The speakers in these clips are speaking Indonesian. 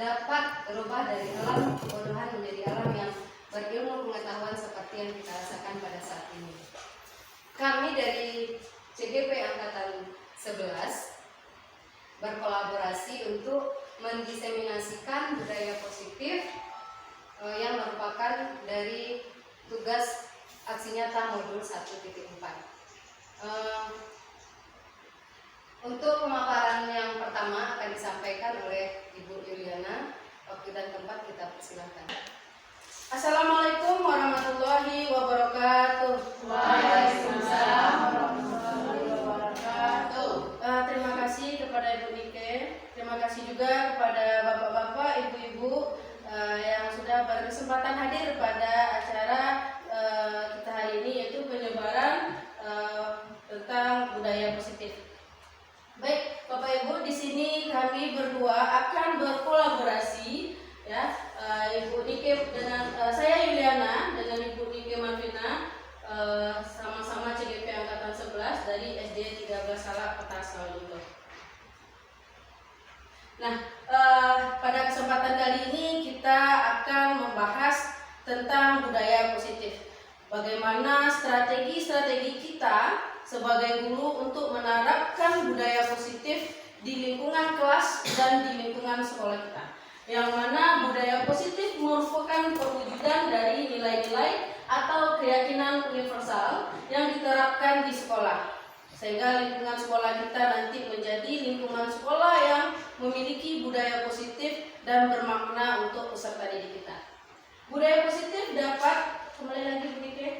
dapat berubah dari alam kebodohan menjadi alam yang berilmu pengetahuan seperti yang kita rasakan pada saat ini. Kami dari CGP Angkatan 11 berkolaborasi untuk mendiseminasikan budaya positif yang merupakan dari tugas aksi nyata modul 1.4. Untuk pemaparan yang pertama akan disampaikan oleh Ibu Yuliana. Waktu dan tempat kita persilahkan. Assalamualaikum warahmatullahi wabarakatuh. Waalaikumsalam warahmatullahi wabarakatuh. Terima kasih kepada Ibu Nike. Terima kasih juga kepada bapak-bapak, ibu-ibu yang sudah berkesempatan hadir pada acara kita hari ini, yaitu penyebaran tentang budaya positif. Baik, Bapak Ibu, di sini kami berdua akan berkolaborasi, ya, Ibu Nike dengan saya Yuliana dengan Ibu Nike Marvina, sama-sama CGP Angkatan 11 dari SD 13 Salak Petasan Sawalunto. Nah, pada kesempatan kali ini kita akan membahas tentang budaya positif. Bagaimana strategi-strategi kita sebagai guru untuk menerapkan budaya positif di lingkungan kelas dan di lingkungan sekolah kita. Yang mana budaya positif merupakan perwujudan dari nilai-nilai atau keyakinan universal yang diterapkan di sekolah. Sehingga lingkungan sekolah kita nanti menjadi lingkungan sekolah yang memiliki budaya positif dan bermakna untuk peserta didik kita. Budaya positif dapat, kembali lagi sedikit.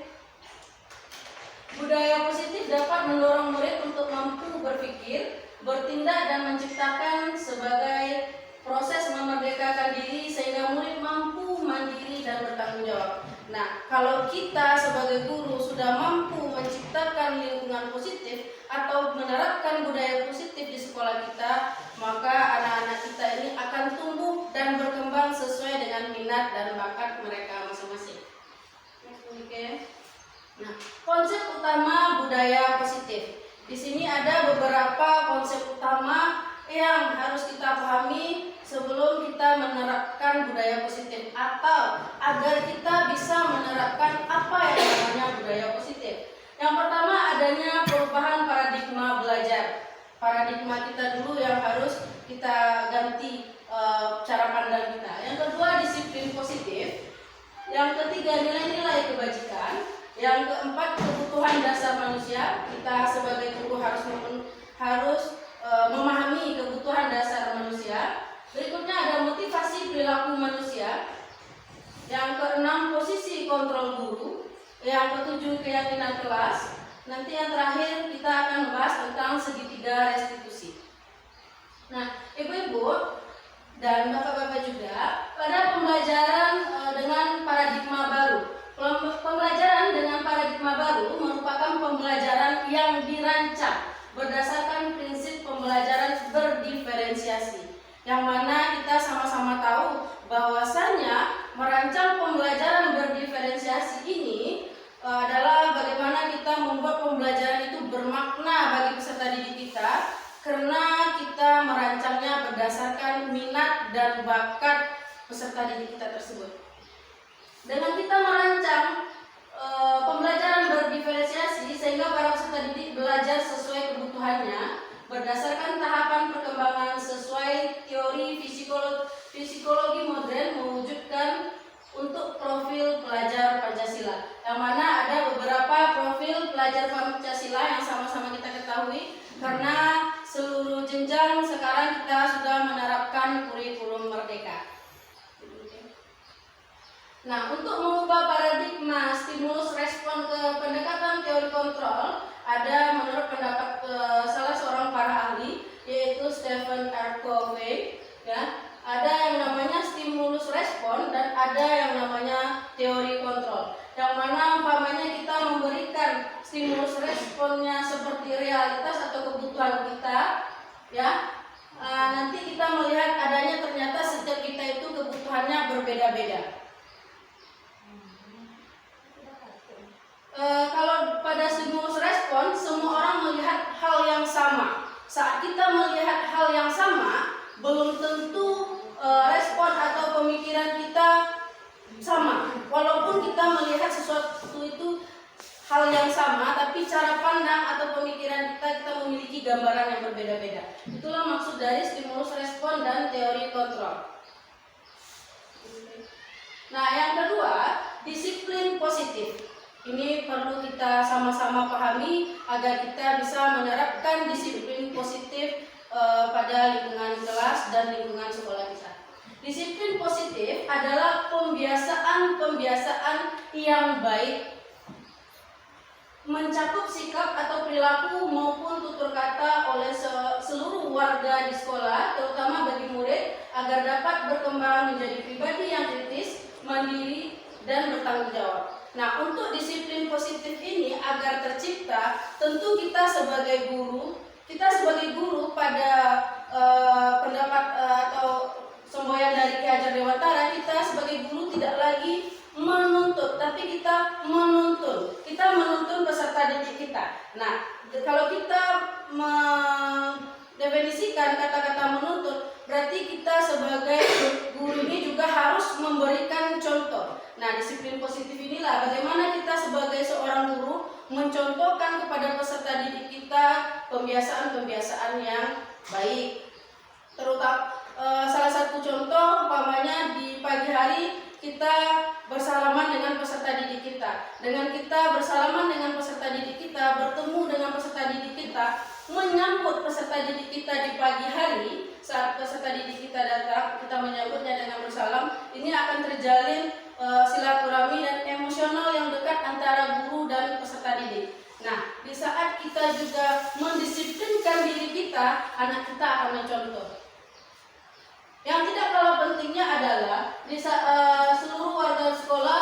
Budaya positif dapat mendorong murid untuk mampu berpikir, bertindak dan menciptakan sebagai proses memerdekakan diri sehingga murid mampu mandiri dan bertanggung jawab. Nah, kalau kita sebagai guru sudah mampu menciptakan lingkungan positif atau menerapkan budaya positif di sekolah kita, maka anak-anak kita ini akan tumbuh dan berkembang sesuai dengan minat dan bakat mereka masing-masing. Nah, konsep utama budaya positif. Di sini ada beberapa konsep utama yang harus kita pahami sebelum kita menerapkan budaya positif, atau agar kita bisa menerapkan apa yang namanya budaya positif. Yang pertama, adanya perubahan paradigma belajar. Paradigma kita dulu yang harus kita ganti cara pandang kita. Yang kedua, disiplin positif. Yang ketiga, nilai-nilai kebajikan. Yang keempat, kebutuhan dasar manusia. Kita sebagai guru harus memahami kebutuhan dasar manusia. Berikutnya ada motivasi perilaku manusia. Yang keenam, posisi kontrol guru. Yang ketujuh, keyakinan kelas. Nanti yang terakhir kita akan membahas tentang segitiga restitusi. Nah, ibu-ibu dan bapak-bapak juga, pada pembelajaran dengan paradigma baru. Pembelajaran dengan paradigma baru merupakan pembelajaran yang dirancang berdasarkan prinsip pembelajaran berdiferensiasi, yang mana kita sama-sama tahu bahwasannya merancang pembelajaran berdiferensiasi ini adalah bagaimana kita membuat pembelajaran itu bermakna bagi peserta didik kita, karena kita merancangnya berdasarkan minat dan bakat peserta didik kita tersebut. Dengan kita merancang pembelajaran berdiferensiasi sehingga para peserta didik belajar sesuai kebutuhannya berdasarkan tahapan perkembangan sesuai teori psikologi modern mewujudkan untuk profil pelajar Pancasila, yang mana ada beberapa profil pelajar Pancasila yang sama-sama kita ketahui, karena seluruh jenjang sekarang kita sudah menerapkan kurikulum merdeka. Nah, untuk mengubah paradigma stimulus respon ke pendekatan teori kontrol, ada menurut pendapat salah seorang para ahli, yaitu Stephen R. Covey, ya, ada yang namanya stimulus respon dan ada yang namanya teori kontrol. Yang mana umpamanya kita memberikan stimulus responnya seperti realitas atau kebutuhan kita, ya, nanti kita melihat adanya ternyata setiap kita itu kebutuhannya berbeda-beda. Kalau pada stimulus respon, semua orang melihat hal yang sama. Saat kita melihat hal yang sama, belum tentu respon atau pemikiran kita sama. Walaupun kita melihat sesuatu itu hal yang sama, tapi cara pandang atau pemikiran kita memiliki gambaran yang berbeda-beda. Itulah maksud dari stimulus respon dan teori kontrol. Nah, yang kedua, disiplin positif. Ini perlu kita sama-sama pahami agar kita bisa menerapkan disiplin positif pada lingkungan kelas dan lingkungan sekolah kita. Disiplin positif adalah pembiasaan yang baik, mencakup sikap atau perilaku maupun tutur kata oleh seluruh warga di sekolah, terutama bagi murid, agar dapat berkembang menjadi pribadi yang kritis, mandiri, dan bertanggung jawab. Nah, untuk disiplin positif ini agar tercipta, tentu kita sebagai guru pada pendapat atau semboyan dari Ki Hajar Dewantara, kita sebagai guru tidak lagi menuntut, tapi kita menuntun. Kita menuntun peserta didik kita. Nah, kalau kita mendefinisikan kata-kata menuntut, berarti kita sebagai guru ini juga harus memberikan contoh. Nah, disiplin positif inilah bagaimana kita sebagai seorang guru mencontohkan kepada peserta didik kita pembiasaan-pembiasaan yang baik. Terutama salah satu contoh umpamanya di pagi hari kita bersalaman dengan peserta didik kita. Dengan kita bersalaman dengan peserta didik kita, bertemu dengan peserta didik kita, menyambut peserta didik kita di pagi hari, saat peserta didik kita datang, kita menyambutnya dengan bersalam. Ini akan terjalin silaturahmi dan emosional yang dekat antara guru dan peserta didik. Nah, di saat kita juga mendisiplinkan diri kita, anak kita akan mencontoh. Yang tidak kalah pentingnya adalah di seluruh warga sekolah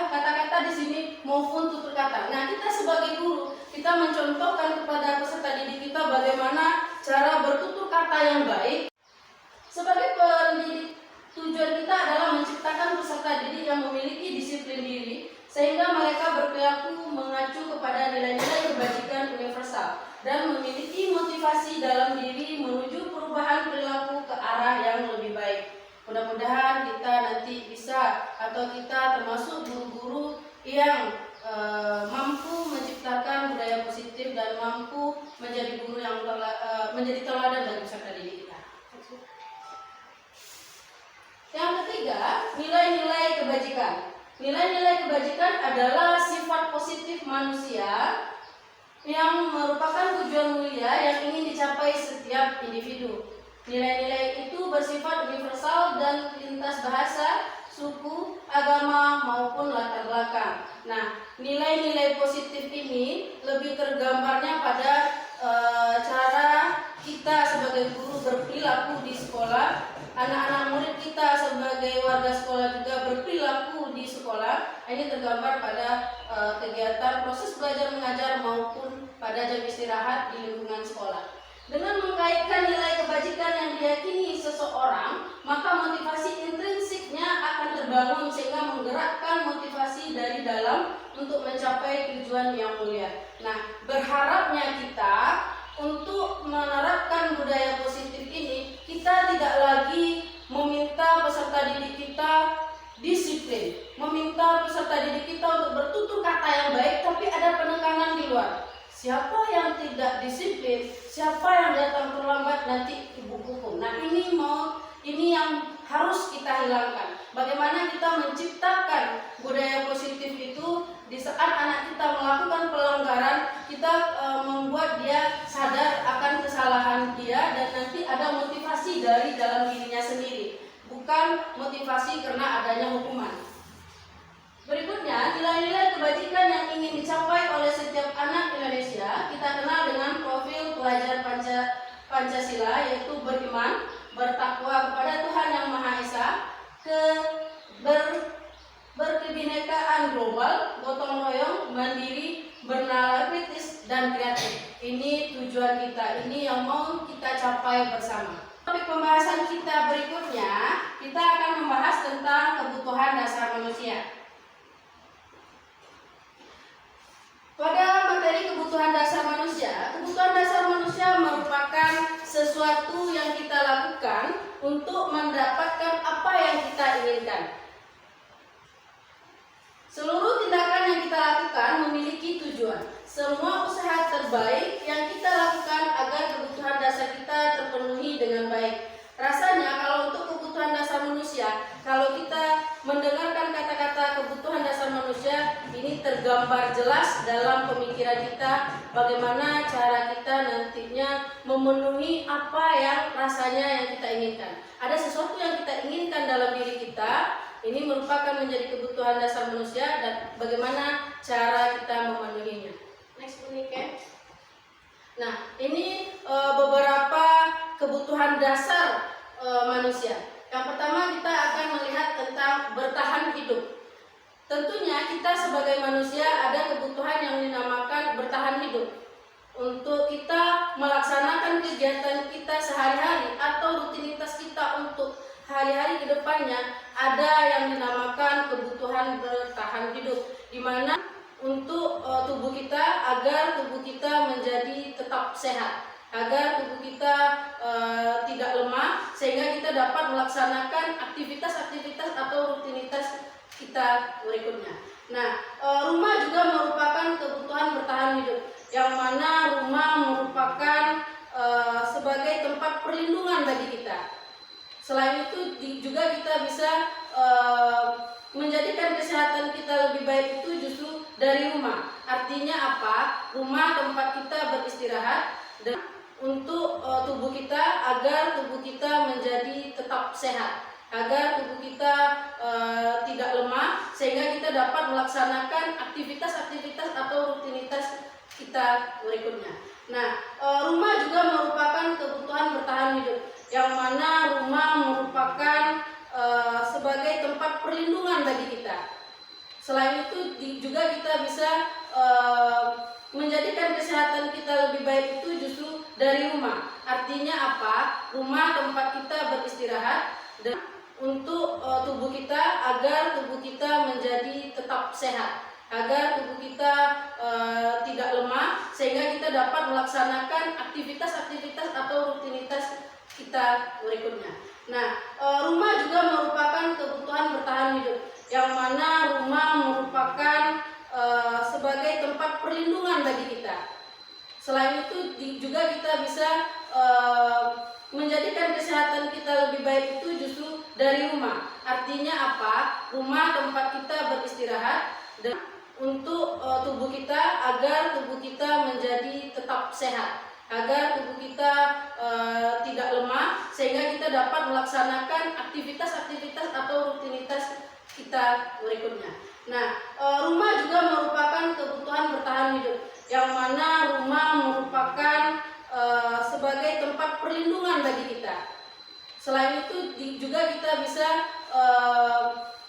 kata-kata di sini maupun tutur kata. Nah, kita sebagai guru, kita mencontohkan kepada peserta didik kita bagaimana cara bertutur kata yang baik. Sebagai pendidik, tujuan kita adalah menciptakan peserta didik yang memiliki disiplin diri, sehingga mereka berperilaku mengacu kepada nilai-nilai kebajikan universal dan memiliki motivasi dalam diri menuju perubahan perilaku ke arah yang lebih baik. Mudah-mudahan kita nanti bisa, atau kita termasuk guru-guru yang mampu menciptakan budaya positif dan mampu menjadi guru yang menjadi teladan bagi peserta didik kita. Yang ketiga, nilai-nilai kebajikan. Nilai-nilai kebajikan adalah sifat positif manusia yang merupakan tujuan mulia yang ingin dicapai setiap individu. Nilai-nilai itu bersifat universal dan lintas bahasa, suku, agama, maupun latar belakang. Nah, nilai-nilai positif ini lebih tergambarnya pada cara kita sebagai guru berperilaku di sekolah, anak-anak murid kita sebagai warga sekolah juga berperilaku di sekolah. Ini tergambar pada kegiatan proses belajar mengajar maupun pada jam istirahat di lingkungan sekolah. Dengan mengkaitkan nilai kebajikan yang diyakini seseorang, maka motivasi intrinsiknya akan terbangun sehingga menggerakkan motivasi dari dalam untuk mencapai tujuan yang mulia. Nah, berharapnya kita untuk menerapkan budaya positif ini, kita tidak lagi meminta peserta didik kita disiplin, meminta peserta didik kita untuk bertutur kata yang baik, tapi ada penekanan di luar. Siapa yang tidak disiplin, siapa yang datang terlambat nanti ibu hukum. Nah, ini yang harus kita hilangkan. Bagaimana kita menciptakan budaya positif itu di saat anak kita melakukan pelanggaran, kita membuat dia sadar akan kesalahan dia dan nanti ada motivasi dari dalam dirinya sendiri, bukan motivasi karena adanya hukuman. Berikutnya, nilai-nilai kebajikan yang ingin dicapai oleh setiap anak Indonesia kita kenal dengan profil pelajar Pancasila, yaitu beriman, bertakwa kepada Tuhan Yang Maha Esa, berkebinekaan global, gotong royong, mandiri, bernalar kritis, dan kreatif. Ini tujuan kita, ini yang mau kita capai bersama. Topik pembahasan kita berikutnya, kita akan membahas tentang kebutuhan dasar manusia. Pada materi kebutuhan dasar manusia merupakan sesuatu yang kita lakukan lakukan untuk mendapatkan apa yang kita inginkan. Seluruh tindakan yang kita lakukan memiliki tujuan. Semua usaha terbaik yang kita lakukan agar kebutuhan dasar kita terpenuhi dengan baik. Rasanya kalau untuk kebutuhan dasar manusia, kalau kita mendengarkan kata-kata kebutuhan dasar manusia, ini tergambar jelas dalam pemikiran kita bagaimana cara kita nantinya memenuhi apa yang rasanya yang kita inginkan. Ada sesuatu yang kita inginkan dalam diri kita, ini merupakan menjadi kebutuhan dasar manusia dan bagaimana cara kita memenuhinya. Next Punike. Nah, ini beberapa kebutuhan dasar manusia. Yang pertama kita akan melihat tentang bertahan hidup. Tentunya kita sebagai manusia ada kebutuhan yang dinamakan bertahan hidup. Untuk kita melaksanakan kegiatan kita sehari-hari atau rutinitas kita untuk hari-hari ke depannya, ada yang dinamakan kebutuhan bertahan hidup, di mana untuk tubuh kita agar tubuh kita menjadi tetap sehat, agar tubuh kita tidak lemah, sehingga kita dapat melaksanakan aktivitas-aktivitas atau rutinitas kita berikutnya. Nah, rumah juga merupakan kebutuhan bertahan hidup, yang mana rumah merupakan sebagai tempat perlindungan bagi kita. Selain itu juga kita bisa menjadikan kesehatan kita lebih baik itu justru dari rumah. Artinya apa? Rumah tempat kita beristirahat dan untuk tubuh kita agar tubuh kita menjadi tetap sehat, agar tubuh kita tidak lemah, sehingga kita dapat melaksanakan aktivitas-aktivitas atau rutinitas kita berikutnya. Nah, rumah juga merupakan kebutuhan bertahan hidup, yang mana rumah merupakan sebagai tempat perlindungan bagi kita. Selain itu juga kita bisa menjadikan kesehatan kita lebih baik itu justru dari rumah. Artinya apa? Rumah tempat kita beristirahat dan untuk tubuh kita agar tubuh kita menjadi tetap sehat, agar tubuh kita tidak lemah, sehingga kita dapat melaksanakan aktivitas-aktivitas atau rutinitas kita berikutnya. Nah, rumah juga merupakan kebutuhan bertahan hidup, yang mana rumah merupakan sebagai tempat perlindungan bagi kita. Selain itu juga kita bisa menjadikan kesehatan kita lebih baik itu justru dari rumah. Artinya apa? Rumah tempat kita beristirahat dan untuk tubuh kita agar tubuh kita menjadi tetap sehat, agar tubuh kita tidak lemah, sehingga kita dapat melaksanakan aktivitas-aktivitas atau rutinitas kita berikutnya. Nah, rumah juga merupakan kebutuhan bertahan hidup, yang mana rumah merupakan sebagai tempat perlindungan bagi kita. Selain itu juga kita bisa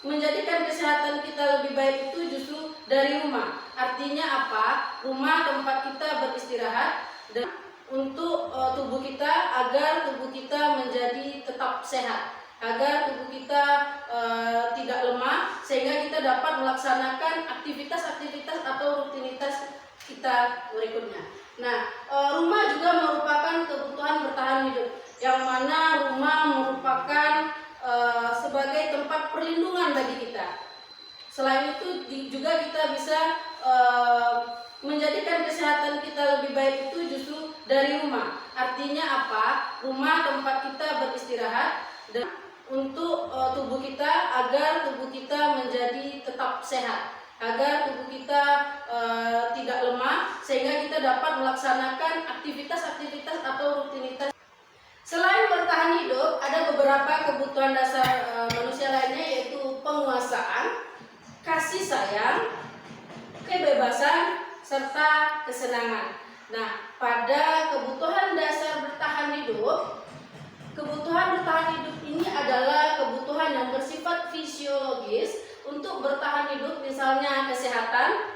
menjadikan kesehatan kita lebih baik itu justru dari rumah. Artinya apa? Rumah tempat kita beristirahat dan untuk tubuh kita agar tubuh kita menjadi tetap sehat, agar tubuh kita tidak lemah, sehingga kita dapat melaksanakan aktivitas-aktivitas atau rutinitas kita berikutnya. Nah, rumah juga merupakan kebutuhan bertahan hidup, yang mana rumah merupakan sebagai tempat perlindungan bagi kita. Selain itu juga kita bisa menjadikan kesehatan kita lebih baik itu justru dari rumah. Artinya apa? Rumah tempat kita beristirahat dan untuk tubuh kita agar tubuh kita menjadi tetap sehat, agar tubuh kita tidak lemah, sehingga kita dapat melaksanakan aktivitas-aktivitas atau rutinitas. Selain bertahan hidup, ada beberapa kebutuhan dasar manusia lainnya, yaitu penguasaan, kasih sayang, kebebasan, serta kesenangan. Nah, pada kebutuhan dasar bertahan hidup, kebutuhan bertahan hidup ini adalah kebutuhan yang bersifat fisiologis untuk bertahan hidup, misalnya kesehatan,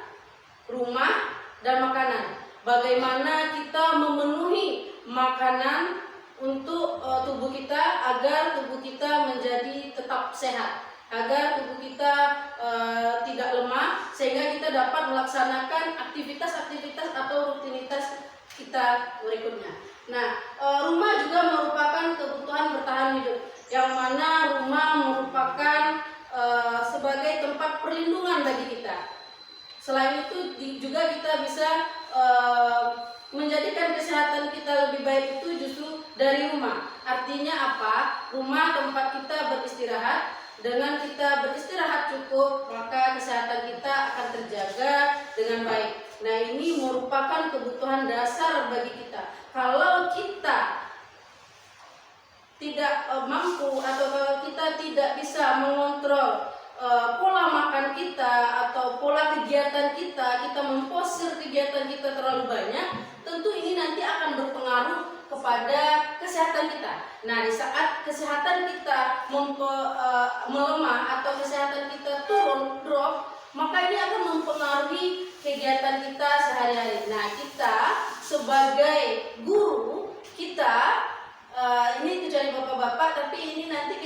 rumah, dan makanan. Bagaimana kita memenuhi makanan untuk tubuh kita agar tubuh kita menjadi tetap sehat, agar tubuh kita tidak lemah, sehingga kita dapat melaksanakan aktivitas-aktivitas atau rutinitas kita berikutnya. Nah, rumah juga merupakan kebutuhan bertahan hidup, yang mana rumah merupakan sebagai tempat perlindungan bagi kita. Selain itu juga kita bisa menjadikan kesehatan kita lebih baik itu justru dari rumah. Artinya apa? Rumah tempat kita beristirahat. Dengan kita beristirahat cukup, maka kesehatan kita akan terjaga dengan baik. Nah, ini merupakan kebutuhan dasar bagi kita. Kalau kita tidak mampu atau kalau kita tidak bisa mengontrol pola makan kita atau pola kegiatan kita memposir kegiatan kita terlalu banyak, tentu ini nanti akan berpengaruh kepada kesehatan kita. Nah, di saat kesehatan kita melemah atau kesehatan kita drop, maka ini akan mempengaruhi kegiatan kita sehari-hari. Nah, kita sebagai guru, kita ini kecuali bapak-bapak, tapi ini nanti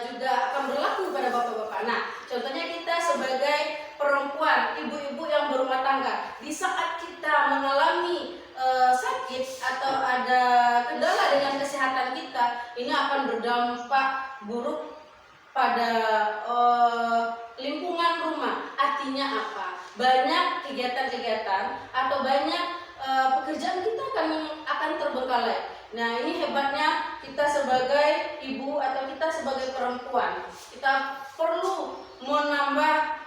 juga akan berlaku pada bapak-bapak. Nah, contohnya kita sebagai perempuan, ibu-ibu yang berumah tangga, di saat kita mengalami sakit atau ada kendala dengan kesehatan kita, ini akan berdampak buruk pada lingkungan rumah. Artinya apa? Banyak kegiatan-kegiatan atau banyak pekerjaan kita akan terbengkalai. Nah, ini hebatnya kita sebagai ibu atau kita sebagai perempuan. Kita perlu menambah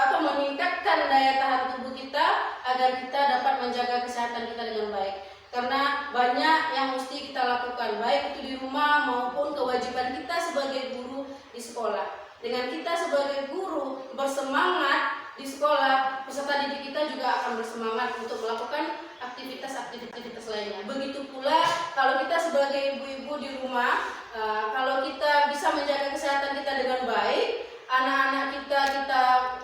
atau meningkatkan daya tahan tubuh kita agar kita dapat menjaga kesehatan kita dengan baik. Karena banyak yang mesti kita lakukan, baik itu di rumah maupun kewajiban kita sebagai guru di sekolah. Dengan kita sebagai guru bersemangat di sekolah, peserta didik kita juga akan bersemangat untuk melakukan aktivitas lainnya. Begitu pula kalau kita sebagai ibu-ibu di rumah, kalau kita bisa menjaga kesehatan kita dengan baik, anak-anak kita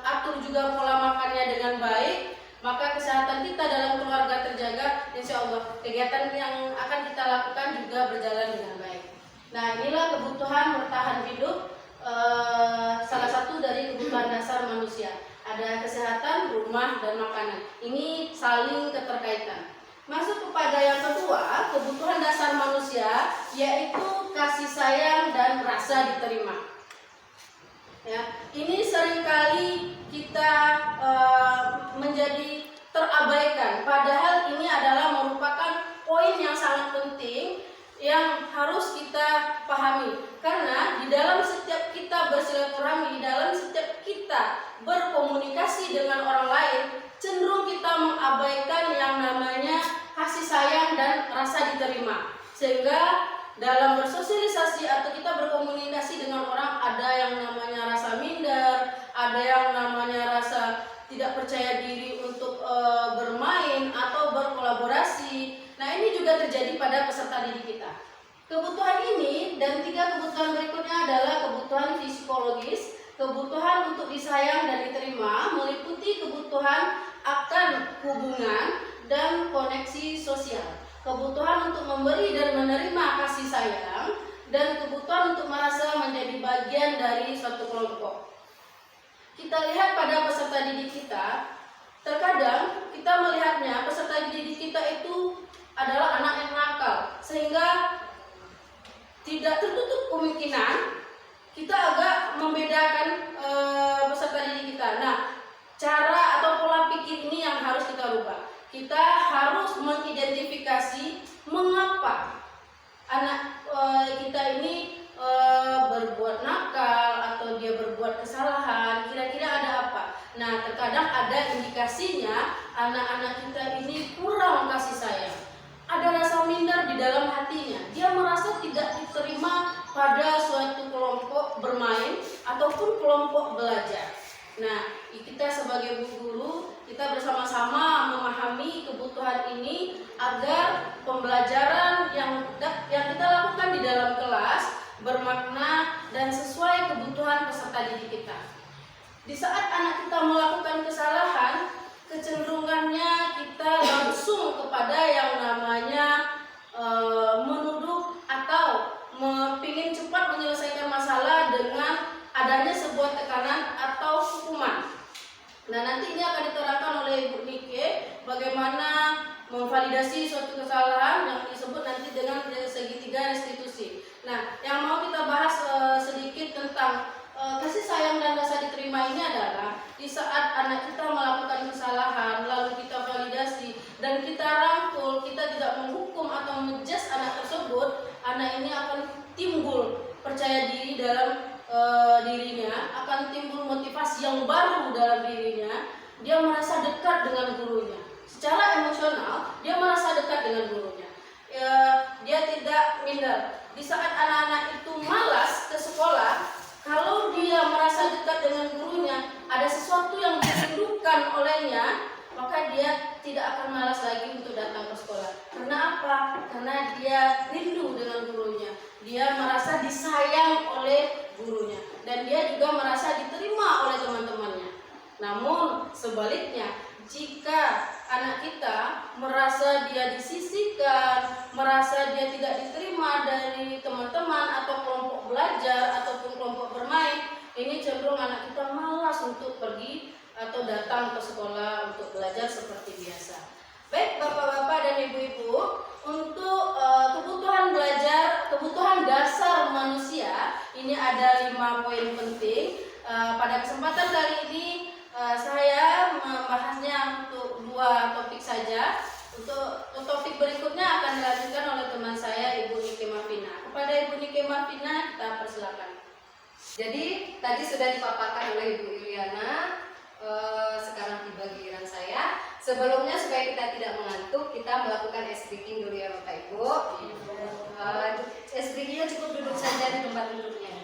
atur juga pola makannya dengan baik, maka kesehatan kita dalam keluarga terjaga. Insya Allah kegiatan yang akan kita lakukan juga berjalan dengan baik. Nah, inilah kebutuhan bertahan hidup, salah satu dari kebutuhan dasar manusia. Ada kesehatan, rumah, dan makanan. Ini saling keterkaitan. Masuk kepada yang kedua, kebutuhan dasar manusia, yaitu kasih sayang dan rasa diterima. Ya, ini seringkali kita menjadi terabaikan. Padahal ini adalah merupakan poin yang sangat penting yang harus kita pahami. Karena di dalam setiap kita bersilaturahmi, di dalam setiap kita berkomunikasi dengan orang lain, cenderung kita mengabaikan yang namanya kasih sayang dan rasa diterima. Sehingga dalam bersosialisasi atau kita berkomunikasi dengan orang, ada yang namanya rasa minder, ada yang namanya rasa tidak percaya diri untuk bermain atau berkolaborasi. Nah, ini juga terjadi pada peserta didik kita. Kebutuhan ini dan 3 kebutuhan berikutnya adalah kebutuhan psikologis, kebutuhan untuk disayang dan diterima, meliputi kebutuhan akan hubungan dan koneksi sosial, kebutuhan untuk memberi dan menerima kasih sayang, dan kebutuhan untuk merasa menjadi bagian dari suatu kelompok. Kita lihat pada peserta didik kita, terkadang kita melihatnya peserta didik kita itu adalah anak yang nakal, sehingga tidak tertutup kemungkinan kita agak membedakan peserta didik kita. Nah, cara atau pola pikir ini yang harus kita rubah. Kita harus mengidentifikasi mengapa anak kita ini berbuat nakal atau dia berbuat kesalahan, kira-kira ada apa. Nah, terkadang ada indikasinya anak-anak kita ini kurang kasih sayang. Ada rasa minder di dalam hatinya. Dia merasa tidak diterima pada suatu kelompok bermain ataupun kelompok belajar. Nah, kita sebagai guru, kita bersama-sama memahami kebutuhan ini agar pembelajaran yang kita lakukan di dalam kelas bermakna dan sesuai kebutuhan peserta didik kita. Di saat anak kita melakukan kesalahan, kecenderungannya kita langsung kepada yang namanya menuduh atau ingin cepat menyelesaikan masalah dengan adanya sebuah tekanan atau hukuman. Nah, nanti ini akan diterangkan oleh Ibu Nike bagaimana memvalidasi suatu kesalahan yang disebut nanti dengan segitiga restitusi. Nah, yang mau kita bahas sedikit tentang kasih sayang dan rasa diterima ini adalah di saat anak kita melakukan kesalahan lalu kita validasi dan kita rangkul, kita tidak menghukum atau menjudge anak tersebut, anak ini akan timbul percaya diri dalam dirinya, akan timbul motivasi yang baru dalam dirinya. Dia merasa dekat dengan gurunya secara emosional, dia merasa dekat dengan gurunya. Dia tidak minder. Di saat anak-anak itu malas ke sekolah, kalau dia merasa dekat dengan gurunya, ada sesuatu yang dirindukan olehnya, maka dia tidak akan malas lagi untuk datang ke sekolah. Karena apa? Karena dia rindu dengan gurunya. Dia merasa disayang oleh gurunya. Dan dia juga merasa diterima oleh teman-temannya. Namun sebaliknya, jika anak kita merasa dia disisihkan, merasa dia tidak diterima dari teman-teman atau kelompok belajar ataupun kelompok bermain, ini cenderung anak kita malas untuk pergi atau datang ke sekolah untuk belajar seperti biasa. Baik Bapak-bapak dan Ibu-ibu, untuk kebutuhan belajar, kebutuhan dasar manusia, ini ada 5 poin penting. Pada kesempatan kali ini saya membahasnya untuk 2 topik saja. Untuk topik berikutnya akan dilanjutkan oleh teman saya, Ibu Nike Marvina. Kepada Ibu Nike Marvina, kita persilakan. Jadi tadi sudah dipaparkan oleh Ibu Iliana, sekarang tiba giliran saya. Sebelumnya supaya kita tidak mengantuk, kita melakukan ice breaking dulu ya Bapak Ibu. Ice breakingnya cukup duduk saja di tempat duduknya.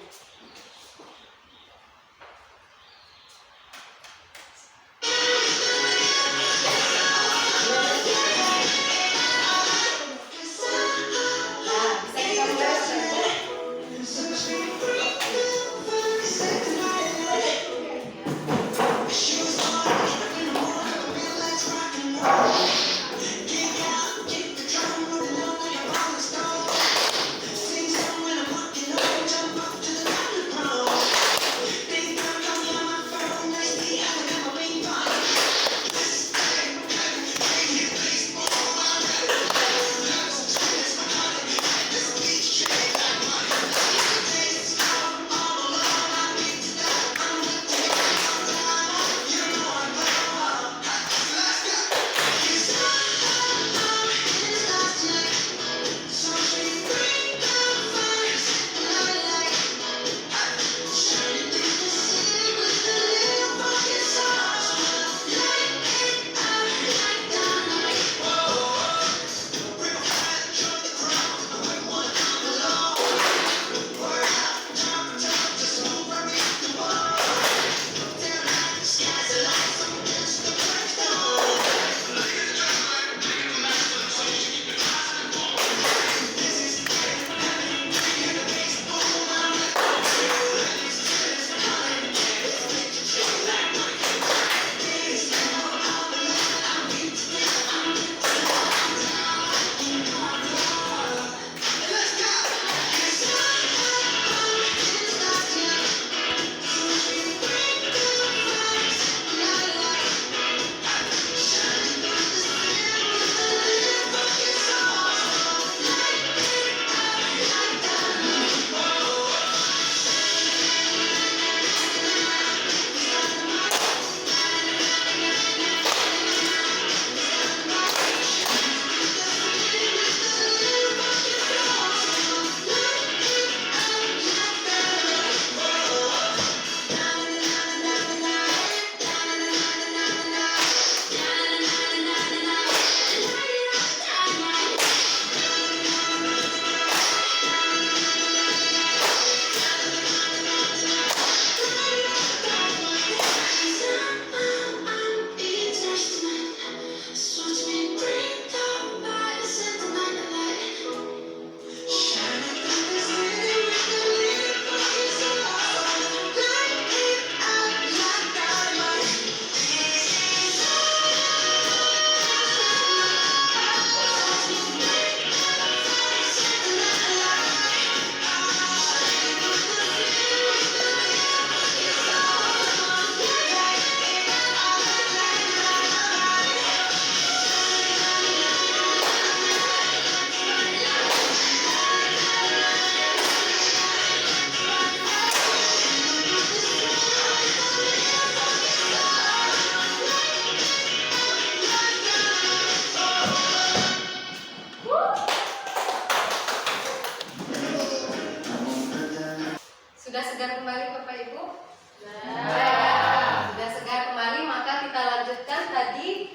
Sudah segar kembali Bapak Ibu? Sudah segar kembali, maka kita lanjutkan tadi.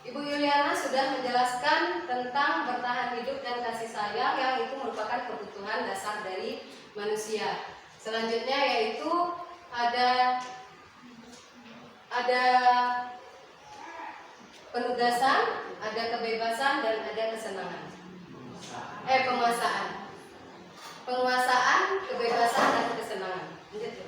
Ibu Yuliana sudah menjelaskan tentang bertahan hidup dan kasih sayang yang itu merupakan kebutuhan dasar dari manusia. Selanjutnya yaitu ada penugasan, ada kebebasan, dan ada kesenangan. Penguasaan, kebebasan, dan kesenangan. Lanjut ya.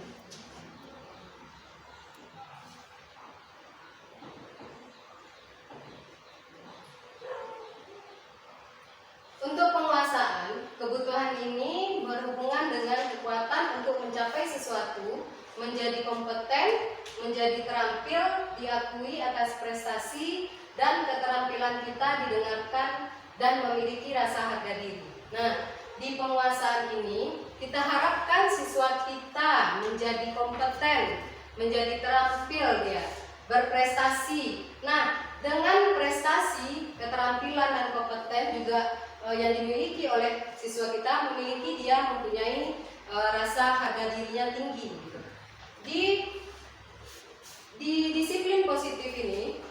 Untuk penguasaan, kebutuhan ini berhubungan dengan kekuatan untuk mencapai sesuatu, menjadi kompeten, menjadi terampil, diakui atas prestasi, dan keterampilan kita didengarkan dan memiliki rasa harga diri. Nah, di penguasaan ini kita harapkan siswa kita menjadi kompeten, menjadi terampil dia, berprestasi. Nah, dengan prestasi, keterampilan dan kompeten juga yang dimiliki oleh siswa kita, mempunyai rasa harga dirinya tinggi. Di disiplin positif ini,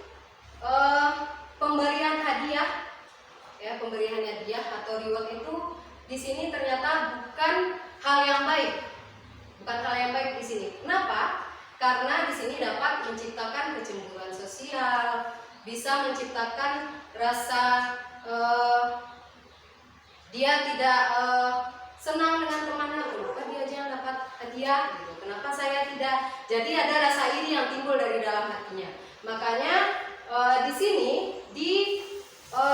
pemberian hadiah atau reward itu di sini ternyata bukan hal yang baik, di sini. Kenapa? Karena di sini dapat menciptakan kecemburuan sosial, bisa menciptakan rasa dia tidak senang dengan temannya. Kenapa dia aja yang dapat hadiah gitu, kenapa saya tidak? Jadi ada rasa iri yang timbul dari dalam hatinya. Makanya di sini di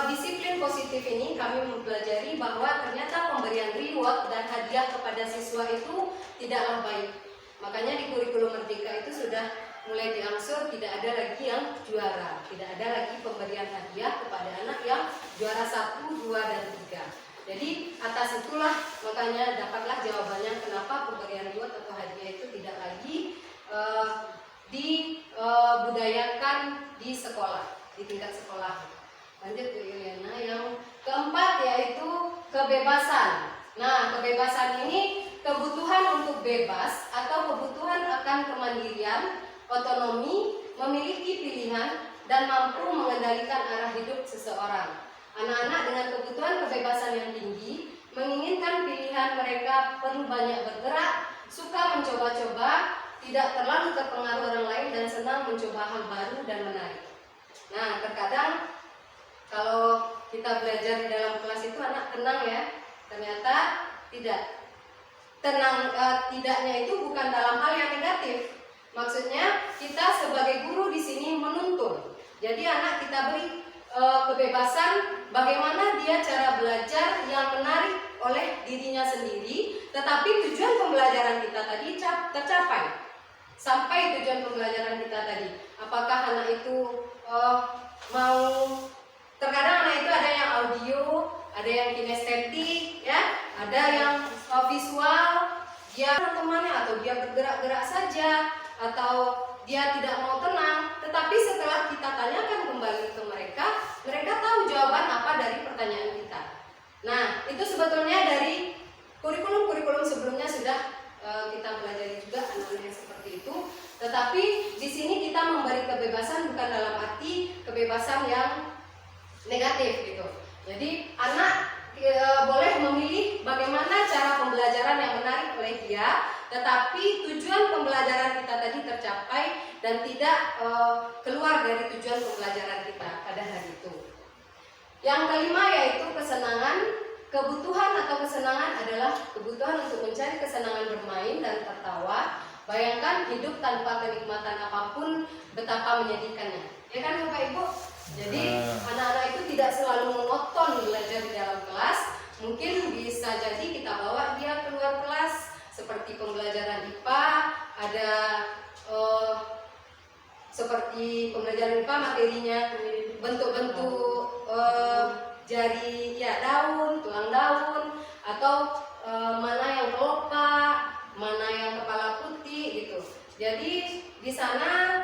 disiplin positif ini kami mempelajari bahwa ternyata pemberian reward dan hadiah kepada siswa itu tidaklah baik. Makanya di kurikulum Merdeka itu sudah mulai diangsur tidak ada lagi yang juara, tidak ada lagi pemberian hadiah kepada anak yang juara 1, 2, dan 3. Jadi atas itulah makanya dapatlah jawabannya kenapa pemberian reward atau hadiah itu tidak lagi dibudayakan di sekolah, di tingkat sekolah. Lanjut Bu Yuliana, yang keempat yaitu kebebasan. Nah, kebebasan ini kebutuhan untuk bebas atau kebutuhan akan kemandirian, otonomi, memiliki pilihan, dan mampu mengendalikan arah hidup seseorang. Anak-anak dengan kebutuhan kebebasan yang tinggi menginginkan pilihan mereka, perlu banyak bergerak, suka mencoba-coba, tidak terlalu terpengaruh orang lain, dan senang mencoba hal baru dan menarik. Nah, terkadang kalau kita belajar di dalam kelas itu anak tenang ya, ternyata tidak. Tidaknya itu bukan dalam hal yang negatif. Maksudnya kita sebagai guru di sini menuntun. Jadi anak kita beri kebebasan bagaimana dia cara belajar yang menarik oleh dirinya sendiri, tetapi tujuan pembelajaran kita tadi tercapai. Sampai tujuan pembelajaran kita tadi, apakah anak itu mau, terkadang anak itu ada yang audio, ada yang kinestetik, ya, ada yang visual, dia temannya atau dia bergerak-gerak saja, atau dia tidak mau tenang. Tetapi setelah kita tanyakan kembali ke mereka tahu jawaban apa dari pertanyaan kita. Nah, itu sebetulnya dari kurikulum sebelumnya sudah kita pelajari juga anak-anak yang seperti itu. Tetapi di sini kita memberi kebebasan bukan dalam arti kebebasan yang negatif gitu. Jadi anak boleh memilih bagaimana cara pembelajaran yang menarik oleh dia, tetapi tujuan pembelajaran kita tadi tercapai dan tidak keluar dari tujuan pembelajaran kita pada hari itu. Yang kelima yaitu kesenangan. Kebutuhan atau kesenangan adalah kebutuhan untuk mencari kesenangan bermain dan tertawa. Bayangkan hidup tanpa kenikmatan apapun, betapa menyedihkannya. Ya kan Bapak Ibu? Jadi anak-anak itu tidak selalu monoton belajar di dalam kelas. Mungkin bisa jadi kita bawa dia keluar kelas, seperti pembelajaran IPA, ada seperti pembelajaran IPA materinya bentuk-bentuk jari ya daun, tulang daun, atau mana yang kelopak, mana yang kepala putih gitu. Jadi di sana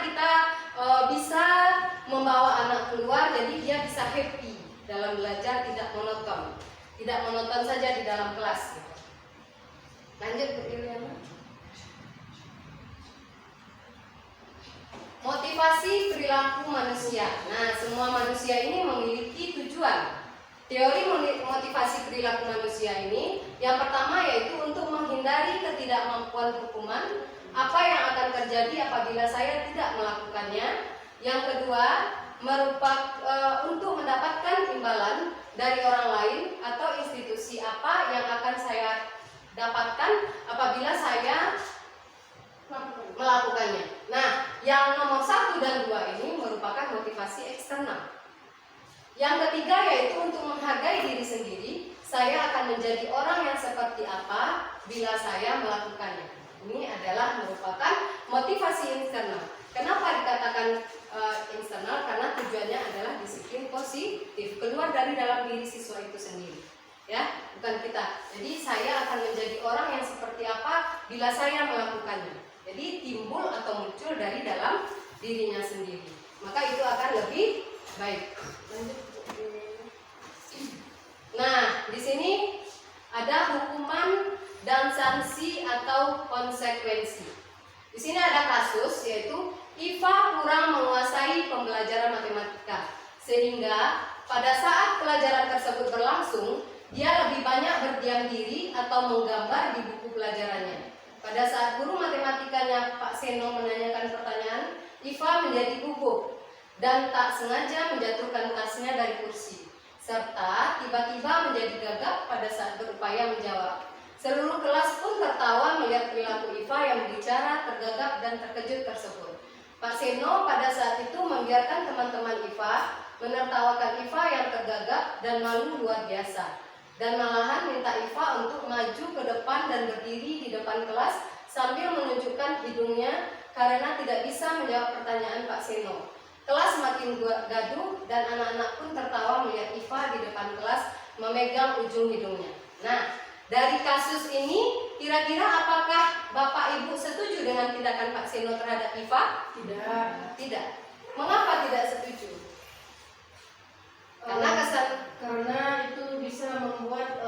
kita bisa membawa anak keluar, jadi dia bisa happy dalam belajar, tidak monoton. tidak monoton saja di dalam kelas. Gitu. Lanjut Bu Iliana. Motivasi perilaku manusia. Nah, semua manusia ini memiliki tujuan. Teori motivasi perilaku manusia ini, yang pertama yaitu untuk menghindari ketidakmampuan hukuman, apa yang akan terjadi apabila saya tidak melakukannya. Yang kedua, untuk mendapatkan imbalan dari orang lain atau institusi apa yang akan saya dapatkan apabila saya melakukannya. Nah, yang nomor 1 dan 2 ini merupakan motivasi eksternal. Yang ketiga yaitu untuk menghargai diri sendiri. Saya akan menjadi orang yang seperti apa bila saya melakukannya. Ini adalah merupakan motivasi internal. Kenapa dikatakan eksternal? Karena tujuannya adalah disiplin positif, keluar dari dalam diri siswa itu sendiri. Ya, bukan kita. Jadi saya akan menjadi orang yang seperti apa bila saya melakukannya. Jadi timbul atau muncul dari dalam dirinya sendiri. Maka itu akan lebih baik. Nah, di sini ada hukuman dan sanksi atau konsekuensi. Di sini ada kasus yaitu Iva kurang menguasai pembelajaran matematika, sehingga pada saat pelajaran tersebut berlangsung, dia lebih banyak berdiam diri atau menggambar di buku pelajarannya. Pada saat guru matematikanya Pak Seno menanyakan pertanyaan, Iva menjadi gugup dan tak sengaja menjatuhkan tasnya dari kursi, serta tiba-tiba menjadi gagap pada saat berupaya menjawab. Seluruh kelas pun tertawa melihat perilaku Iva yang berbicara tergagap dan terkejut tersebut. Pak Seno pada saat itu membiarkan teman-teman Iva menertawakan Iva yang tergagap dan malu luar biasa, dan malahan minta Iva untuk maju ke depan dan berdiri di depan kelas sambil menunjukkan hidungnya karena tidak bisa menjawab pertanyaan Pak Seno. Kelas makin gaduh dan anak-anak pun tertawa melihat Iva di depan kelas memegang ujung hidungnya. Nah, dari kasus ini kira-kira apakah Bapak Ibu setuju dengan tindakan Pak Seno terhadap Iva? Tidak. Tidak. Mengapa tidak setuju? Karena itu bisa membuat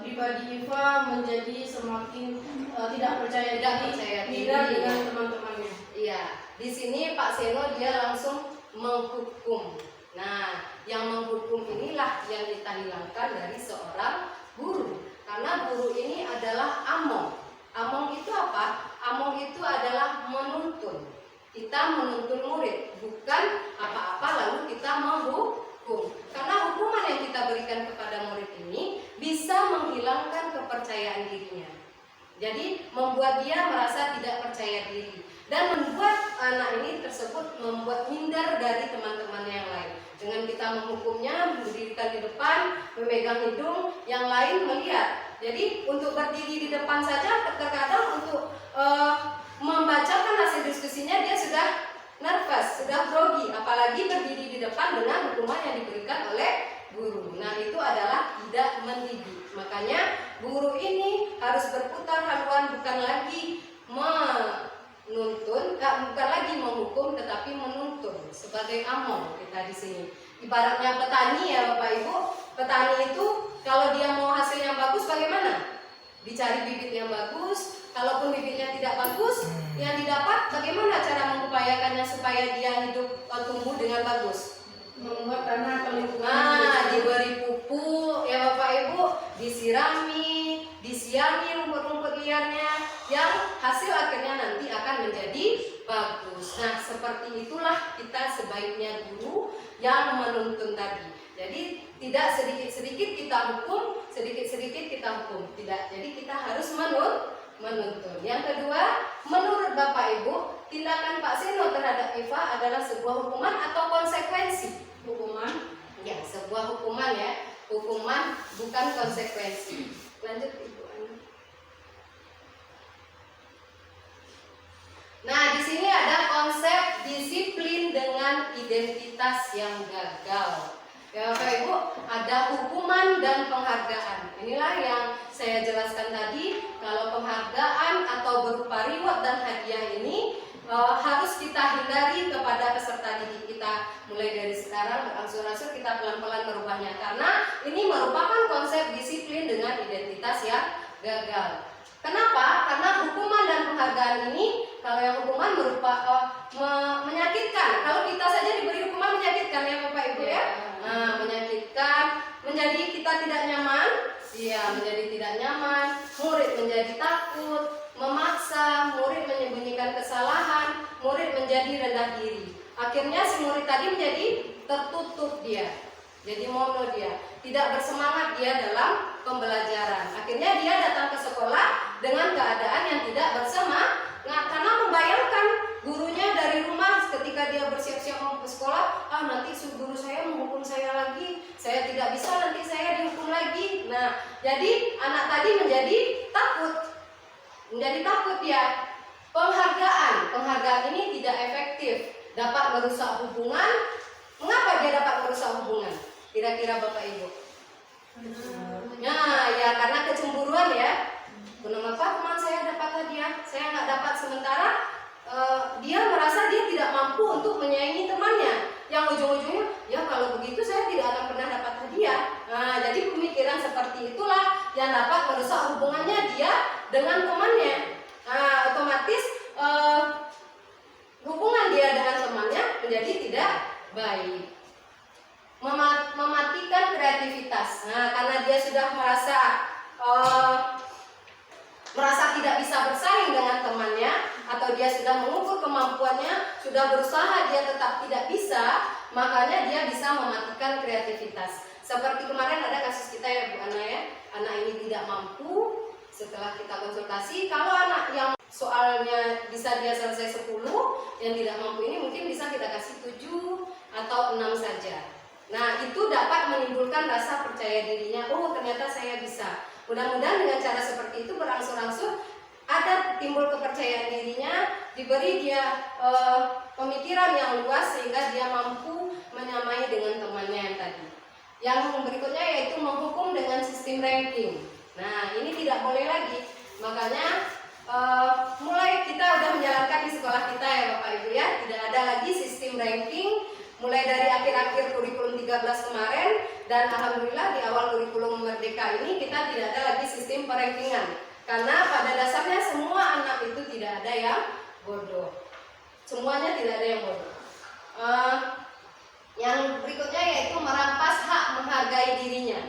pribadi Iva menjadi semakin tidak percaya diri dengan teman-temannya. Iya, di sini Pak Seno dia langsung menghukum. Nah, yang menghukum inilah yang kita hilangkan dari seorang guru. Karena guru ini adalah among. Among itu apa? Among itu adalah menuntun. Kita menuntun murid, bukan apa-apa lalu kita menghukum. Karena hukuman yang kita berikan kepada murid ini bisa menghilangkan kepercayaan dirinya. Jadi membuat dia merasa tidak percaya diri dan membuat anak ini tersebut membuat minder dari teman-temannya yang lain. Dengan kita menghukumnya, berdirikan di depan, memegang hidung, yang lain melihat. Jadi untuk berdiri di depan saja terkadang untuk membacakan hasil diskusinya dia sudah nervous, sudah grogi, apalagi berdiri di depan dengan hukuman yang diberikan oleh guru. Nah, itu adalah tidak mendidik. Makanya guru ini harus berputar haluan, bukan lagi menuntun, bukan lagi menghukum, tetapi menuntun sebagai among kita di sini. Ibaratnya petani ya Bapak Ibu, petani itu kalau dia mau hasil yang bagus bagaimana? Dicari bibit yang bagus. Kalaupun bibitnya tidak bagus, yang didapat bagaimana cara mengupayakannya supaya dia hidup tumbuh dengan bagus? Membuat tanah atau lingkungan. Nah, diberi pupuk ya Bapak Ibu, disirami, disiangi rumput-rumput liarnya, yang hasil akhirnya nanti akan menjadi bagus. Nah, seperti itulah kita sebaiknya guru yang menuntun tadi. Jadi tidak sedikit-sedikit kita hukum, sedikit-sedikit kita hukum. Tidak. Jadi kita harus menuntun. Yang kedua, menurut Bapak Ibu, tindakan Pak Seno terhadap Iva adalah sebuah hukuman atau konsekuensi? Hukuman. Ya, sebuah hukuman ya. Hukuman bukan konsekuensi. Lanjut Ibu Ani. Nah, di sini ada konsep disiplin dengan identitas yang gagal. Ya Bapak Ibu, ada hukuman dan penghargaan. Inilah yang saya jelaskan tadi. Kalau penghargaan atau berupa reward dan hadiah ini harus kita hindari kepada peserta didik kita mulai dari sekarang. Berangsur-angsur kita pelan-pelan merubahnya, karena ini merupakan konsep disiplin dengan identitas yang gagal. Kenapa? Karena hukuman dan penghargaan ini, kalau yang hukuman menyakitkan. Kalau kita saja diberi hukuman menyakitkan ya Bapak Ibu ya. Nah, menyakitkan, menjadi kita tidak nyaman, menjadi tidak nyaman, murid menjadi takut, memaksa, murid menyembunyikan kesalahan, murid menjadi rendah diri. Akhirnya si murid tadi menjadi tertutup dia. Jadi mono dia, tidak bersemangat dia dalam pembelajaran. Akhirnya dia datang ke sekolah dengan keadaan yang tidak bersemangat, karena membayangkan gurunya dari rumah ketika dia bersiap-siap mau ke sekolah, nanti guru saya menghukum saya lagi, saya tidak bisa, nanti saya dihukum lagi. Nah, jadi anak tadi menjadi takut ya. Penghargaan ini tidak efektif, dapat merusak hubungan. Mengapa dia dapat merusak hubungan? Kira-kira Bapak Ibu? Nah, ya karena kecemburuan ya. Kenapa teman saya dapat hadiah, saya nggak dapat, sementara dia merasa dia tidak mampu untuk menyaingi temannya. Yang ujung-ujungnya, ya kalau begitu saya tidak akan pernah dapat hadiah. Nah, jadi pemikiran seperti itulah yang dapat merusak hubungannya dia dengan temannya. Nah, otomatis hubungan dia dengan temannya menjadi tidak baik. Mematikan kreativitas. Nah, karena dia sudah merasa tidak bisa bersaing dengan temannya, atau dia sudah mengukur kemampuannya, sudah berusaha dia tetap tidak bisa, makanya dia bisa mematikan kreativitas. Seperti kemarin ada kasus kita ya Bu Ana ya, anak ini tidak mampu. Setelah kita konsultasi, kalau anak yang soalnya bisa dia selesai 10, yang tidak mampu ini mungkin bisa kita kasih 7 atau 6 saja. Nah, itu dapat menimbulkan rasa percaya dirinya, oh ternyata saya bisa. Mudah-mudahan dengan cara seperti itu berangsur-angsur ada timbul kepercayaan dirinya, diberi dia pemikiran yang luas sehingga dia mampu menyamai dengan temannya yang tadi. Yang berikutnya yaitu menghukum dengan sistem ranking. Nah, ini tidak boleh lagi. Makanya mulai kita udah menjalankan di sekolah kita ya Bapak Ibu ya, tidak ada lagi sistem ranking. Mulai dari akhir-akhir kurikulum 13 kemarin, dan alhamdulillah di awal kurikulum Merdeka ini kita tidak ada lagi sistem perankingan. Karena pada dasarnya semua anak itu tidak ada yang bodoh. Semuanya tidak ada yang bodoh. Yang berikutnya yaitu merampas hak menghargai dirinya.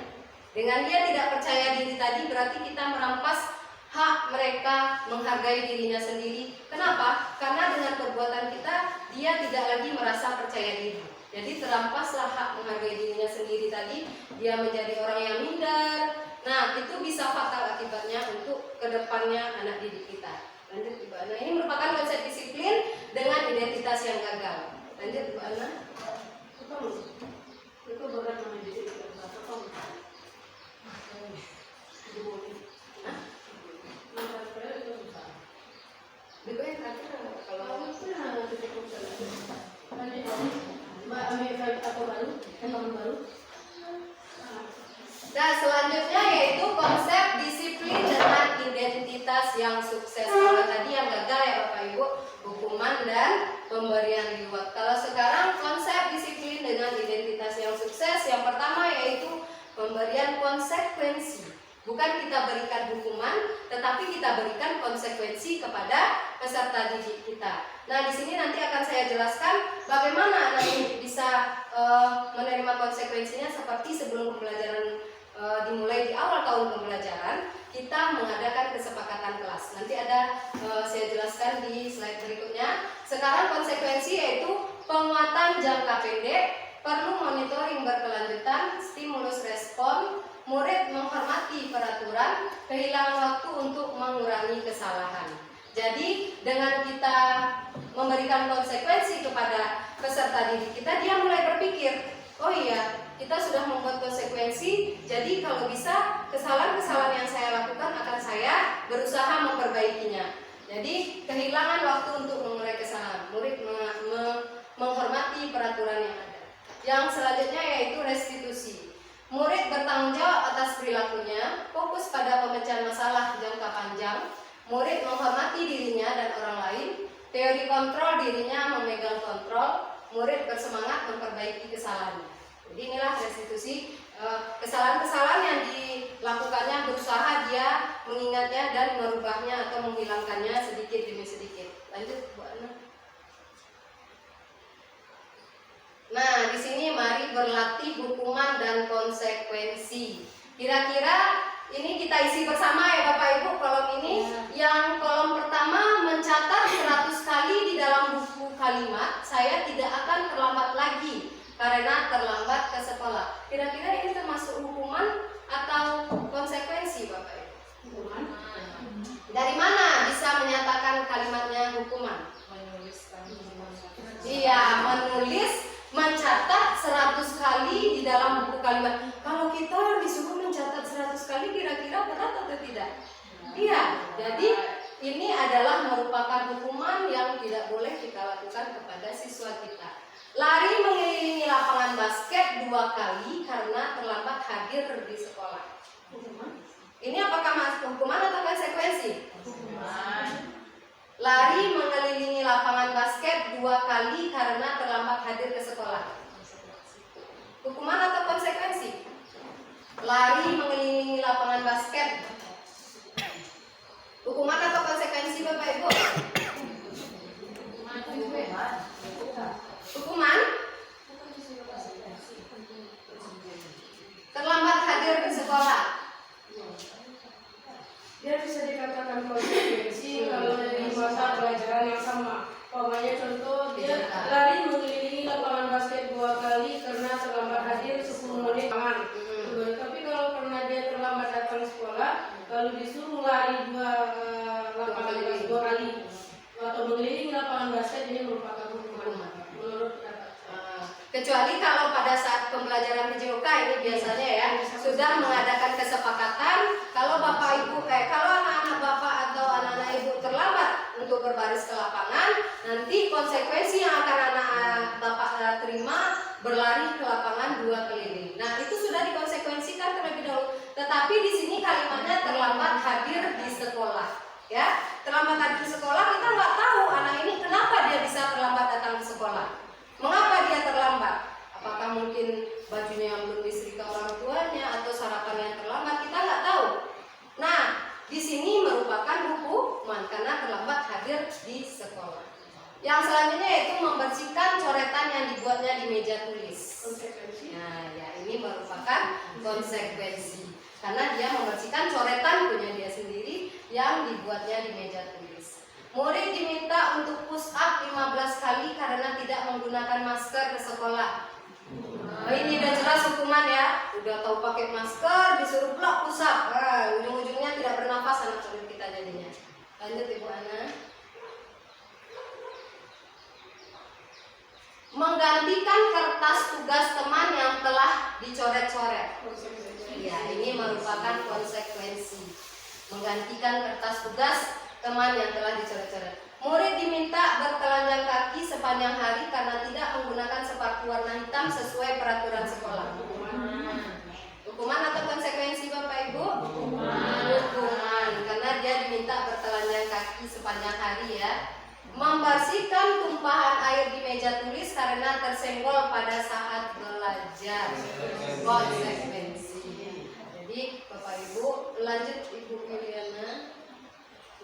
Dengan dia tidak percaya diri tadi, berarti kita merampas hak mereka menghargai dirinya sendiri. Kenapa? Karena dengan perbuatan kita, dia tidak lagi merasa percaya diri. Jadi terampaslah hak menghargai dirinya sendiri tadi, dia menjadi orang yang minder. Nah, itu bisa fatal akibatnya untuk kedepannya anak didik kita. Lanjut Ibu Ana. Ini merupakan konsep disiplin dengan identitas yang gagal. Lanjut Ibu Ana. Itu berat menjadi Nah, selanjutnya yaitu konsep disiplin dengan identitas yang sukses. Kalau tadi yang gagal ya Bapak Ibu, hukuman dan pemberian reward. Kalau sekarang konsep disiplin dengan identitas yang sukses, yang pertama yaitu pemberian konsekuensi. Bukan kita berikan hukuman, tetapi kita berikan konsekuensi kepada peserta didik kita. Nah, di sini nanti akan saya jelaskan bagaimana anak ini bisa menerima konsekuensinya, seperti sebelum pembelajaran dimulai di awal tahun pembelajaran, kita mengadakan kesepakatan kelas. Nanti ada saya jelaskan di slide berikutnya. Sekarang konsekuensi yaitu penguatan jangka pendek, perlu monitoring berkelanjutan, stimulus respon, murid menghormati peraturan, kehilangan waktu untuk mengurangi kesalahan. Jadi dengan kita memberikan konsekuensi kepada peserta didik kita, dia mulai berpikir, oh iya, kita sudah membuat konsekuensi, jadi kalau bisa kesalahan-kesalahan yang saya lakukan akan saya berusaha memperbaikinya. Jadi kehilangan waktu untuk mengurai kesalahan, murid menghormati peraturan yang ada. Yang selanjutnya yaitu restitusi. Murid bertanggung jawab atas perilakunya, fokus pada pemecahan masalah jangka panjang. Murid menghormati dirinya dan orang lain, Teori kontrol, dirinya memegang kontrol, murid bersemangat memperbaiki kesalahan. Jadi inilah restitusi kesalahan-kesalahan yang dilakukannya, berusaha dia mengingatnya dan merubahnya atau menghilangkannya sedikit demi sedikit. Lanjut Bu Ana. Nah, di sini mari berlatih hukuman dan konsekuensi. Kira-kira ini kita isi bersama ya Bapak Ibu kolom ini. Yang kolom pertama mencatat 100 kali di dalam buku kalimat, saya tidak akan terlambat lagi karena terlambat ke sekolah. Kira-kira ini termasuk hukuman atau konsekuensi Bapak Ibu? Hukuman. Dari mana bisa menyatakan kalimatnya hukuman? Iya, menulis, mencatat 100 kali di dalam buku kalimat. Kalau kita disuruh mencatat 100 kali, kira-kira berat atau tidak? Iya, jadi ini adalah merupakan hukuman yang tidak boleh kita lakukan kepada siswa kita. Lari mengelilingi lapangan basket 2 kali karena terlambat hadir di sekolah. Ini apakah hukuman atau konsekuensi? Lari mengelilingi lapangan basket 2 kali karena terlambat hadir ke sekolah. Hukuman atau konsekuensi? Lari mengelilingi lapangan basket. Hukuman atau konsekuensi Bapak Ibu? Hukuman? Terlambat hadir ke sekolah. Dia bisa dikatakan konsekuensi kalau dari mata pelajaran yang sama. Umpamanya contoh, dia lari mengelilingi lapangan basket 2 kali karena terlambat hadir 10 menit tangan. Tapi kalau karena dia terlambat datang sekolah, lalu disuruh lari 2 kali atau mengelilingi lapangan basket, ini merupakan hukuman menurut kecuali kalau pada saat pembelajaran PJOK ini biasanya ya sudah mengadakan kesepakatan kalau Bapak Ibu kalau anak-anak Bapak atau anak-anak Ibu terlambat untuk berbaris ke lapangan, nanti konsekuensi yang akan anak Bapak terima berlari ke lapangan 2 keliling. Nah, itu sudah dikonsekuensikan terlebih dahulu. Tetapi di sini kalimatnya terlambat hadir di sekolah. Ya, terlambat hadir di sekolah, kita nggak tahu anak ini kenapa dia bisa terlambat datang ke sekolah. Mengapa dia terlambat? Apakah mungkin bajunya yang belum disetrika orang tuanya atau sarapan yang terlambat? Kita nggak tahu. Nah, di sini merupakan hukuman karena terlambat hadir di sekolah. Yang selanjutnya yaitu membersihkan coretan yang dibuatnya di meja tulis. Nah, ya ini merupakan konsekuensi karena dia membersihkan coretan punya dia sendiri yang dibuatnya di meja tulis. Murid diminta untuk push up 15 kali karena tidak menggunakan masker ke sekolah. Nah, ini udah jelas hukuman ya. Udah tahu pakai masker, disuruh pula push up. Ujung-ujungnya tidak bernafas anak murid kita jadinya. Lanjut Ibu Ana. Menggantikan kertas tugas teman yang telah dicoret-coret. Ya, ini merupakan konsekuensi. Menggantikan kertas tugas teman yang telah dicoret-coret. Murid diminta bertelanjang kaki sepanjang hari karena tidak menggunakan sepatu warna hitam sesuai peraturan sekolah. Hukuman atau konsekuensi Bapak Ibu? Hukuman, karena dia diminta bertelanjang kaki sepanjang hari ya. Membersihkan tumpahan air di meja tulis karena tersenggol pada saat belajar. Konsekuensi. Jadi Bapak Ibu, lanjut Ibu Juliana.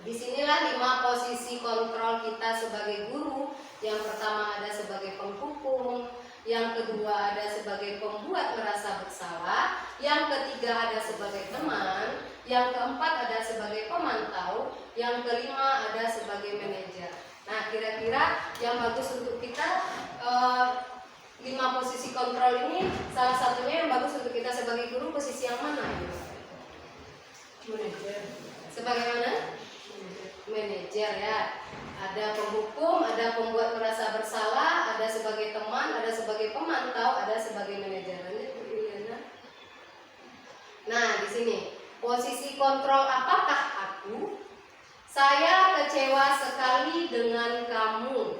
Disinilah 5 posisi kontrol kita sebagai guru. Yang pertama ada sebagai penghukum, yang kedua ada sebagai pembuat merasa bersalah, yang ketiga ada sebagai teman, yang keempat ada sebagai pemantau, yang kelima ada sebagai manajer. Nah, kira-kira yang bagus untuk kita 5 posisi kontrol ini, salah satunya yang bagus untuk kita sebagai guru posisi yang mana? Manajer. Sebagai mana? Manajer ya. Ada penghukum, ada pembuat merasa bersalah, ada sebagai teman, ada sebagai pemantau, ada sebagai manajer. Nah, di sini posisi kontrol apakah aku? Saya kecewa sekali dengan kamu.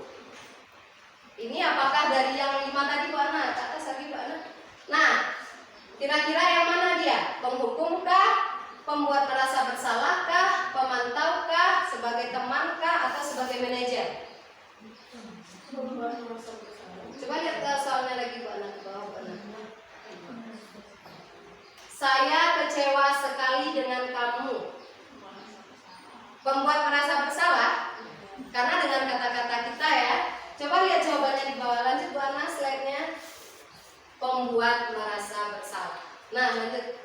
Ini apakah dari yang 5 tadi Bu Ana? Atas lagi Bu Ana. Nah, kira-kira yang mana dia? Penghukumkah? Pembuat merasa bersalahkah? Pemantaukah? Sebagai temankah? Atau sebagai manajer? Coba lihat soalnya lagi Bu Ana, ke bawah Bu Ana. Saya kecewa sekali dengan kamu. Pembuat merasa bersalah karena dengan kata-kata kita ya. Coba lihat jawabannya di bawah. Lanjut Bu Ana slide-nya. Pembuat merasa bersalah. Nah, lanjut.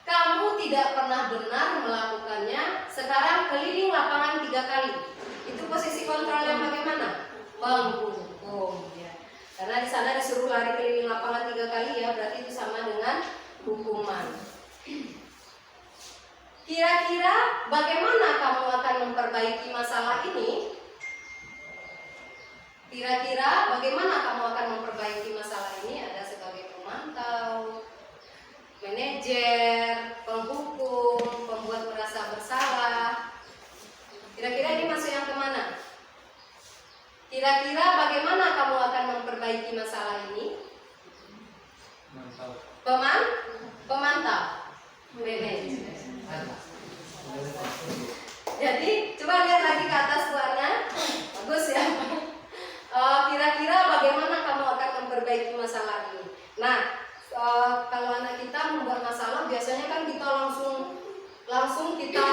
Kamu tidak pernah benar melakukannya. Sekarang keliling lapangan 3 kali. Itu posisi kontrol yang bagaimana? Penghukum ya. Karena di sana disuruh lari keliling lapangan 3 kali ya, berarti itu sama dengan hukuman. Kira-kira bagaimana kamu akan memperbaiki masalah ini? Kira-kira bagaimana kamu akan memperbaiki masalah ini? Ada sebagai pemantau, manajer, penghukum, pembuat merasa bersalah. Kira-kira ini masuk yang kemana? Kira-kira bagaimana kamu akan memperbaiki masalah ini? Pemantau, manajer. Jadi coba lihat lagi ke atas Bu Ana. Bagus ya. Kira-kira bagaimana kamu akan memperbaiki masalah ini? Nah, kalau anak kita membuat masalah biasanya kan kita langsung kita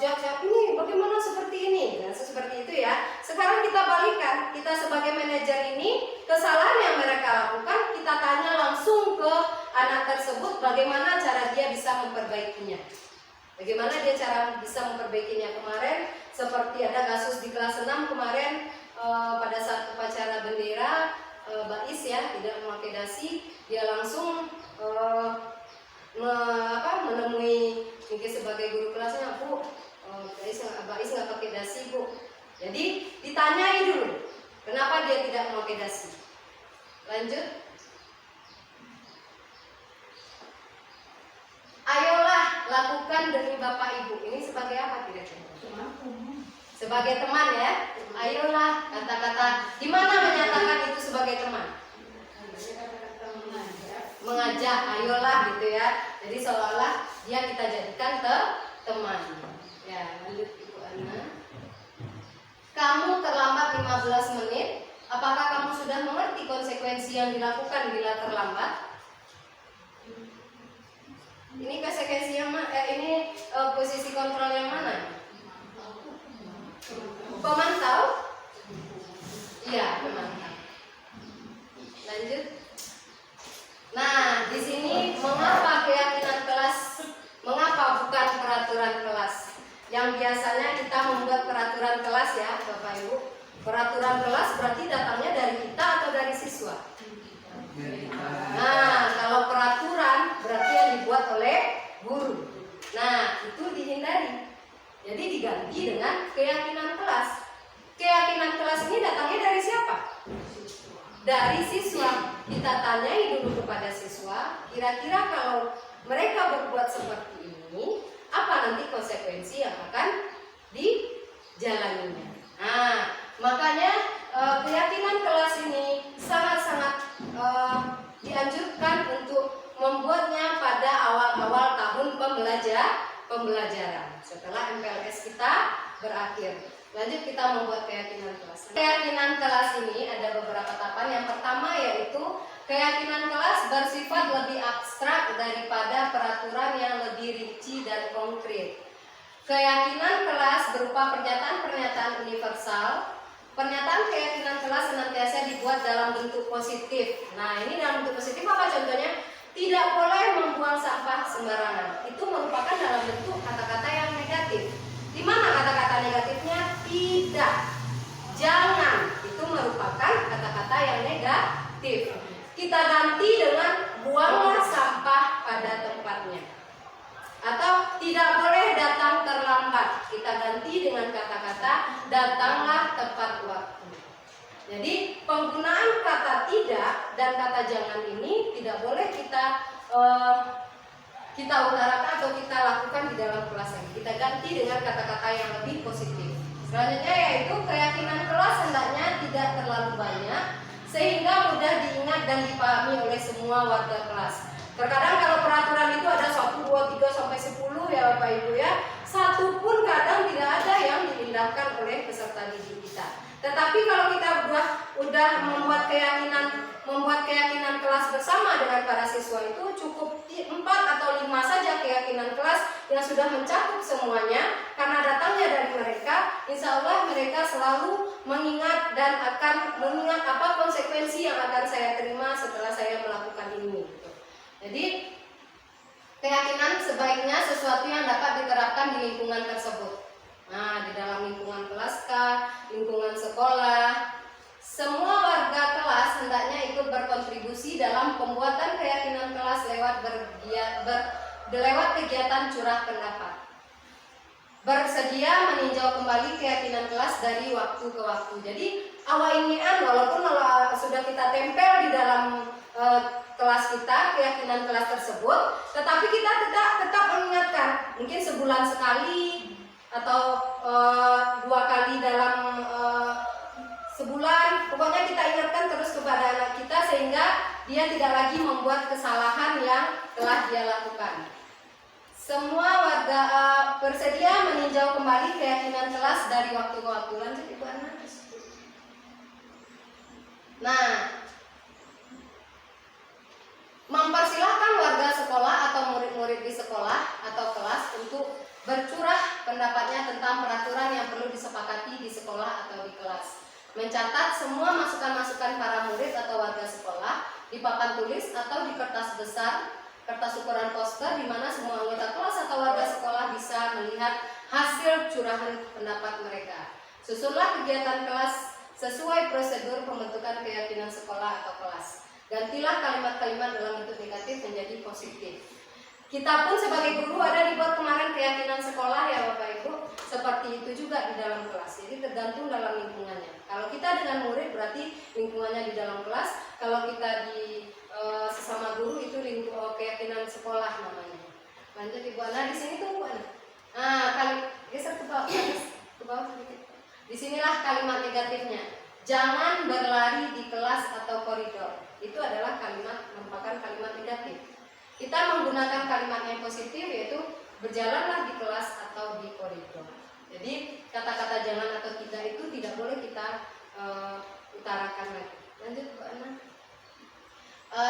jawab ini bagaimana seperti ini, nah, seperti itu ya. Sekarang kita balikan, kita sebagai manajer ini kesalahan yang mereka lakukan kita tanya langsung ke anak tersebut bagaimana cara dia bisa memperbaikinya. Bagaimana dia cara bisa memperbaikinya. Kemarin seperti ada kasus di kelas 6 kemarin pada saat upacara bendera Bais ya tidak memakai dasi, dia langsung menemui mungkin sebagai guru kelasnya, Bu, Bais nggak pakai dasi Bu. Jadi ditanyai dulu kenapa dia tidak memakai dasi. Lanjut. Ayolah lakukan demi Bapak Ibu. Ini sebagai apa kira-kira? Sebagai teman ya. Ayolah, kata-kata di mana menyatakan itu sebagai teman? Mengajak, ayolah gitu ya. Jadi seolah-olah dia kita jadikan teman. Ya, lanjut Ibu Ana. Kamu terlambat 15 menit. Apakah kamu sudah mengerti konsekuensi yang dilakukan bila terlambat? Ini konsekuensi yang ini posisi kontrol yang mana? Pemantau? Iya, pemantau. Lanjut. Nah, di sini mengapa keyakinan kelas? Mengapa bukan peraturan kelas? Yang biasanya kita membuat peraturan kelas ya, Bapak Ibu. Peraturan kelas berarti datangnya dari kita atau dari siswa? Nah, kalau peraturan berarti yang dibuat oleh guru. Nah, itu dihindari. Jadi diganti dengan keyakinan kelas. Keyakinan kelas ini datangnya dari siapa? Dari siswa. Kita tanyai dulu kepada siswa, kira-kira kalau mereka berbuat seperti ini, apa nanti konsekuensi yang akan dijalaninya. Nah, makanya keyakinan kelas ini sangat-sangat dianjurkan untuk membuatnya pada awal-awal tahun pembelajaran setelah MPLS kita berakhir. Lanjut kita membuat keyakinan kelas. Keyakinan kelas ini ada beberapa tahapan. Yang pertama yaitu keyakinan kelas bersifat lebih abstrak daripada peraturan yang lebih rinci dan konkret. Keyakinan kelas berupa pernyataan-pernyataan universal. Pernyataan keyakinan kelas senantiasa dibuat dalam bentuk positif. Nah, ini dalam bentuk positif apa contohnya? Tidak boleh membuang sampah sembarangan. Itu merupakan dalam bentuk kata-kata yang negatif. Di mana kata-kata negatifnya? Tidak, jangan. Itu merupakan kata-kata yang negatif. Kita ganti dengan buanglah sampah pada tempatnya. Atau tidak boleh datang terlambat. Kita ganti dengan kata-kata datanglah tepat waktu. Jadi penggunaan kata tidak dan kata jangan ini tidak boleh kita utarakan atau kita lakukan di dalam kelas ini. Kita ganti dengan kata-kata yang lebih positif. Selanjutnya yaitu keyakinan kelas hendaknya tidak terlalu banyak sehingga mudah diingat dan dipahami oleh semua warga kelas. Terkadang kalau peraturan itu ada 1, 2, 3 sampai 10 ya Bapak Ibu ya, satu pun kadang tidak ada yang diindahkan oleh peserta didik kita. Tetapi kalau kita udah membuat keyakinan kelas bersama dengan para siswa, itu cukup 4 atau 5 saja keyakinan kelas yang sudah mencakup semuanya. Karena datangnya dari mereka, insya Allah mereka selalu mengingat dan akan mengingat apa konsekuensi yang akan saya terima setelah saya melakukan ini. Jadi keyakinan sebaiknya sesuatu yang dapat diterapkan di lingkungan tersebut. Nah, di dalam lingkungan kelas lingkungan sekolah, semua warga kelas hendaknya ikut berkontribusi dalam pembuatan keyakinan kelas lewat kegiatan curah pendapat. Bersedia meninjau kembali keyakinan kelas dari waktu ke waktu. Jadi awalnya walaupun sudah kita tempel di dalam kelas kita keyakinan kelas tersebut, tetapi kita tetap mengingatkan, mungkin sebulan sekali atau 2 kali dalam sebulan, pokoknya kita ingatkan terus kepada anak kita sehingga dia tidak lagi membuat kesalahan yang telah dia lakukan. Semua warga bersedia meninjau kembali keyakinan kelas dari waktu ke waktu. Lanjut Ibu Ana. Nah, mempersilahkan warga sekolah atau murid-murid di sekolah atau kelas untuk bercurah pendapatnya tentang peraturan yang perlu disepakati di sekolah atau di kelas. Mencatat semua masukan-masukan para murid atau warga sekolah di papan tulis atau di kertas besar, kertas ukuran poster, di mana semua anggota kelas atau warga sekolah bisa melihat hasil curahan pendapat mereka. Susunlah kegiatan kelas sesuai prosedur pembentukan keyakinan sekolah atau kelas. Gantilah kalimat-kalimat dalam bentuk negatif menjadi positif. Kita pun sebagai guru ada dibuat kemarin keyakinan sekolah ya Bapak Ibu, seperti itu juga di dalam kelas. Jadi tergantung dalam lingkungannya. Kalau kita dengan murid berarti lingkungannya di dalam kelas. Kalau kita di sesama guru itu keyakinan sekolah namanya. Lanjut Ibu Ana, di sini tuh Bu Ana. Nah, geser ke bawah sedikit. Disinilah kalimat negatifnya. Jangan berlari di kelas atau koridor. Itu adalah merupakan kalimat negatif. Kita menggunakan kalimat yang positif, yaitu berjalanlah di kelas atau di koridor. Jadi kata-kata jangan atau tidak itu tidak boleh kita utarakan lagi. Lanjut Bu Ana.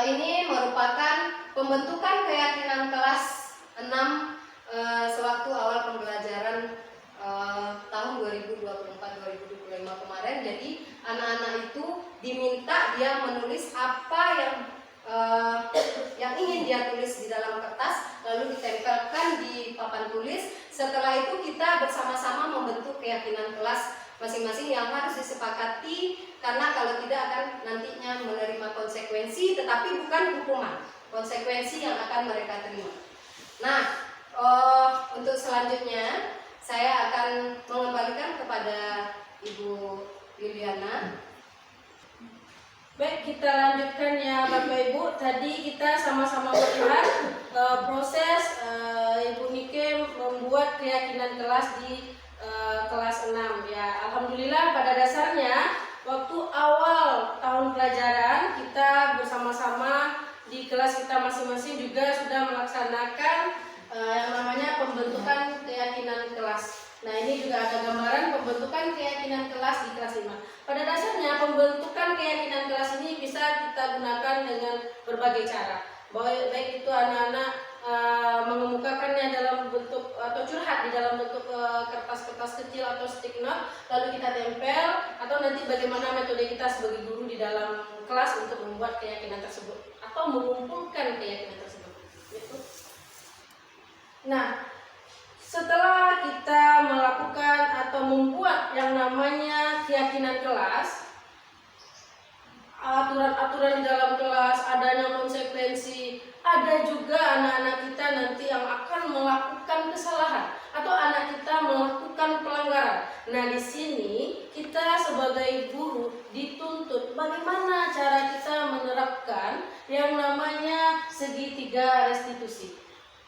Ini merupakan pembentukan keyakinan kelas 6 sewaktu awal pembelajaran tahun 2024-2025 kemarin. Jadi anak-anak itu diminta dia menulis apa yang ingin dia tulis di dalam kertas, lalu ditempelkan di papan tulis. Setelah itu kita bersama-sama membentuk keyakinan kelas masing-masing yang harus disepakati, karena kalau tidak akan nantinya menerima konsekuensi, tetapi bukan hukuman, konsekuensi yang akan mereka terima. Nah, untuk selanjutnya saya akan mengembalikan kepada Ibu Liliana. Baik, kita lanjutkan ya Bapak Ibu. Tadi kita sama-sama melihat proses Ibu Nike membuat keyakinan kelas di kelas 6 ya. Alhamdulillah pada dasarnya waktu awal tahun pelajaran kita bersama-sama di kelas kita masing-masing juga sudah melaksanakan yang namanya pembentukan keyakinan kelas. Nah, ini juga ada gambaran pembentukan keyakinan kelas di kelas 5. Pada dasarnya pembentukan keyakinan kelas ini bisa kita gunakan dengan berbagai cara. Baik itu anak-anak mengemukakannya dalam bentuk atau curhat di dalam bentuk kertas-kertas kecil atau stick note, lalu kita tempel, atau nanti bagaimana metode kita sebagai guru di dalam kelas untuk membuat keyakinan tersebut atau mengumpulkan keyakinan tersebut. Gitu. Nah, setelah kita melakukan atau membuat yang namanya keyakinan kelas, aturan-aturan di dalam kelas, adanya konsekuensi, ada juga anak-anak kita nanti yang akan melakukan kesalahan atau anak kita melakukan pelanggaran. Nah, di sini kita sebagai guru dituntut bagaimana cara kita menerapkan yang namanya segitiga restitusi.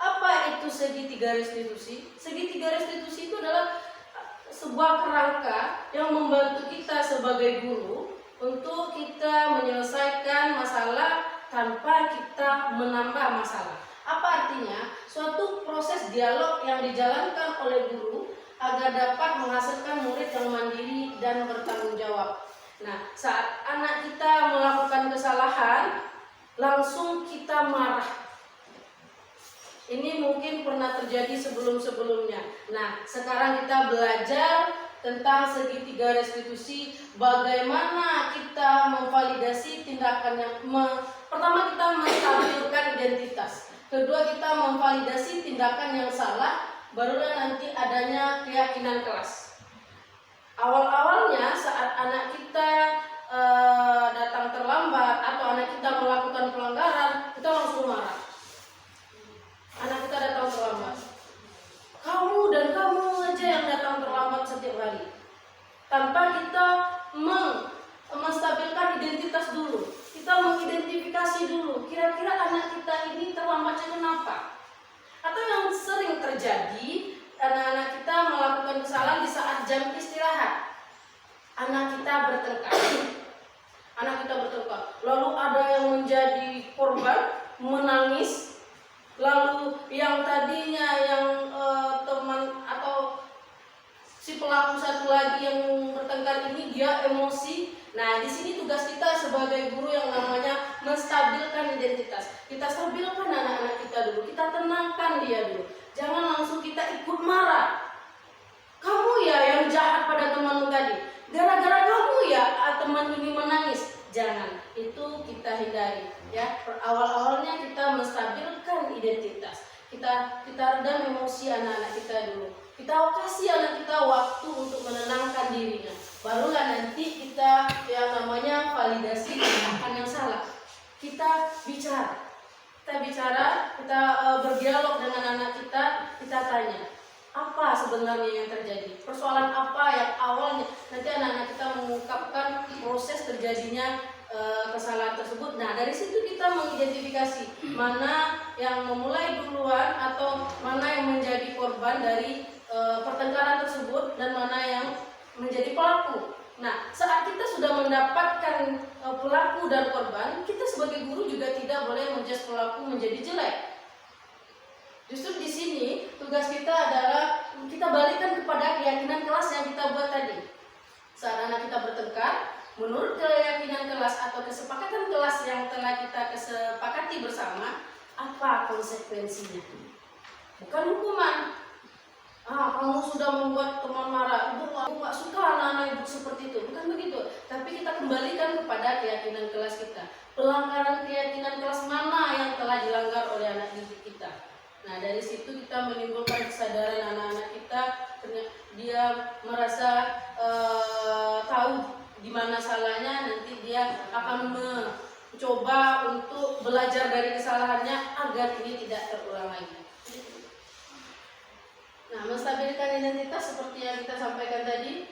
Apa itu segitiga restitusi? Segitiga restitusi itu adalah sebuah kerangka yang membantu kita sebagai guru untuk kita menyelesaikan masalah tanpa kita menambah masalah. Apa artinya? Suatu proses dialog yang dijalankan oleh guru agar dapat menghasilkan murid yang mandiri dan bertanggung jawab. Nah, saat anak kita melakukan kesalahan, langsung kita marah. Ini mungkin pernah terjadi sebelum-sebelumnya. Nah, sekarang kita belajar tentang segitiga restitusi, bagaimana kita memvalidasi tindakan yang pertama kita menstabilkan identitas, kedua kita memvalidasi tindakan yang salah, barulah nanti adanya keyakinan kelas. Awal-awalnya saat anak kita datang terlambat atau anak kita melakukan pelanggaran, kita langsung marah. Anak kita datang terlambat, kamu dan kamu aja yang datang terlambat setiap hari, tanpa kita menstabilkan identitas dulu. Kita mengidentifikasi dulu, kira-kira anak kita ini terlambatnya kenapa. Atau yang sering terjadi, anak-anak kita melakukan kesalahan di saat jam istirahat. Anak kita bertengkar, lalu ada yang menjadi korban, menangis. Lalu yang tadinya yang teman atau si pelaku satu lagi yang bertengkar ini dia emosi. Nah, di sini tugas kita sebagai guru yang namanya menstabilkan identitas. Kita stabilkan anak-anak kita dulu, kita tenangkan dia dulu. Jangan langsung kita ikut marah. Kamu ya yang jahat pada temanmu tadi. Gara-gara kamu ya teman ini menangis. Jangan, itu kita hindari. Ya, awal-awalnya kita menstabilkan identitas. Kita redam emosi anak-anak kita dulu. Kita kasih anak kita waktu untuk menenangkan dirinya. Barulah nanti kita yang namanya validasi tindakan yang salah. Kita bicara, kita berdialog dengan anak kita tanya, apa sebenarnya yang terjadi? Persoalan apa yang awalnya? Nanti anak-anak kita mengungkapkan proses terjadinya kesalahan tersebut. Nah, dari situ kita mengidentifikasi mana yang memulai duluan atau mana yang menjadi korban dari pertengkaran tersebut dan mana yang menjadi pelaku. Nah, saat kita sudah mendapatkan pelaku dan korban, kita sebagai guru juga tidak boleh menjudge pelaku menjadi jelek. Justru di sini tugas kita adalah kita balikan kepada keyakinan kelas yang kita buat tadi. Saat anak kita bertengkar, menurut keyakinan kelas atau kesepakatan kelas yang telah kita kesepakati bersama, apa konsekuensinya? Bukan hukuman. Kamu sudah membuat teman marah, ibu gak suka anak-anak ibu seperti itu. Bukan begitu. Tapi kita kembalikan kepada keyakinan kelas kita. Pelanggaran keyakinan kelas mana yang telah dilanggar oleh anak didik kita. Nah, dari situ kita menimbulkan kesadaran anak-anak kita. Dia merasa tahu di mana salahnya, nanti dia akan mencoba untuk belajar dari kesalahannya agar ini tidak terulang lagi. Nah, menstabilkan identitas seperti yang kita sampaikan tadi,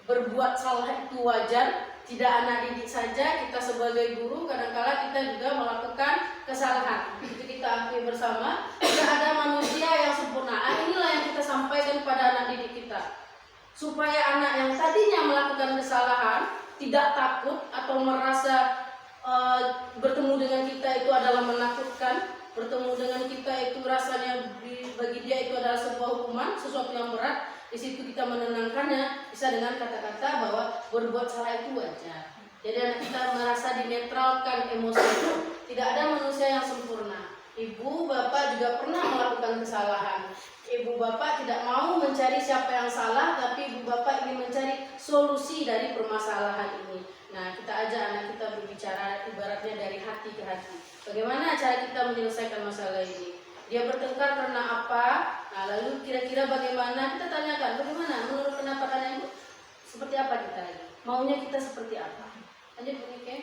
berbuat salah itu wajar, tidak anak didik saja, kita sebagai guru kadang-kala kita juga melakukan kesalahan. Itu kita akui bersama, tidak ada manusia yang sempurna. Inilah yang kita sampaikan kepada anak didik kita. Supaya anak yang tadinya melakukan kesalahan tidak takut atau merasa bertemu dengan kita itu adalah menakutkan. Bertemu dengan kita itu rasanya bagi dia itu adalah sebuah hukuman, sesuatu yang berat. Di situ kita menenangkannya bisa dengan kata-kata bahwa berbuat salah itu wajar. Jadi anak kita merasa dinetralkan emosi itu. Tidak ada manusia yang sempurna. Ibu, bapak juga pernah melakukan kesalahan. Ibu bapak tidak mau mencari siapa yang salah, tapi ibu bapak ingin mencari solusi dari permasalahan ini. Nah, kita ajak anak kita berbicara ibaratnya dari hati ke hati. Bagaimana cara kita menyelesaikan masalah ini? Dia bertengkar karena apa? Nah, lalu kira-kira bagaimana? Kita tanyakan, bagaimana menurut pendapat anak ibu? Seperti apa kita ini? Maunya kita seperti apa? Lanjut, oke?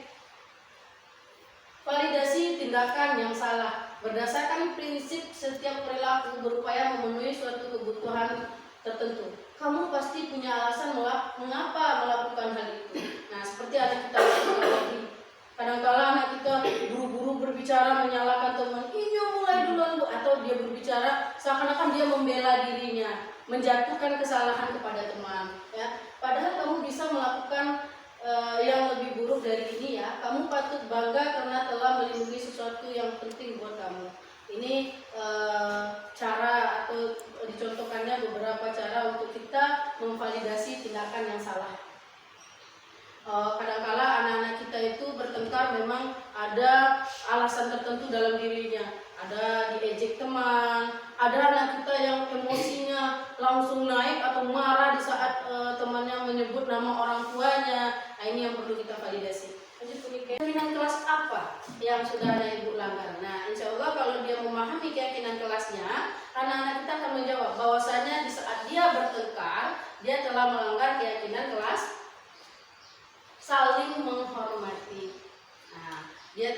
Validasi tindakan yang salah. Berdasarkan prinsip setiap perilaku berupaya memenuhi suatu kebutuhan tertentu. Kamu pasti punya alasan mengapa melakukan hal itu. Nah, seperti anak kita tadi. Kadang-kala anak kita buru-buru berbicara menyalahkan teman, ini mulai duluan bu, atau dia berbicara seakan-akan dia membela dirinya, menjatuhkan kesalahan kepada teman. Ya, padahal kamu bisa melakukan yang lebih buruk dari ini ya. Kamu patut bangga karena telah melindungi sesuatu yang penting buat kamu. Ini cara atau dicontohkannya beberapa cara untuk kita memvalidasi tindakan yang salah. Kadangkala anak-anak kita itu bertengkar memang ada alasan tertentu dalam dirinya, ada diejek teman, ada anak kita yang emosinya langsung naik atau marah di saat temannya menyebut nama orang tuanya. Nah, ini yang perlu kita validasi. Keyakinan kelas apa yang sudah ada ibu langgar? Nah, insya Allah kalau dia memahami keyakinan kelasnya, anak-anak kita akan menjawab bahwasanya di saat dia bertengkar, dia telah melanggar keyakinan kelas, saling menghormati. Nah, dia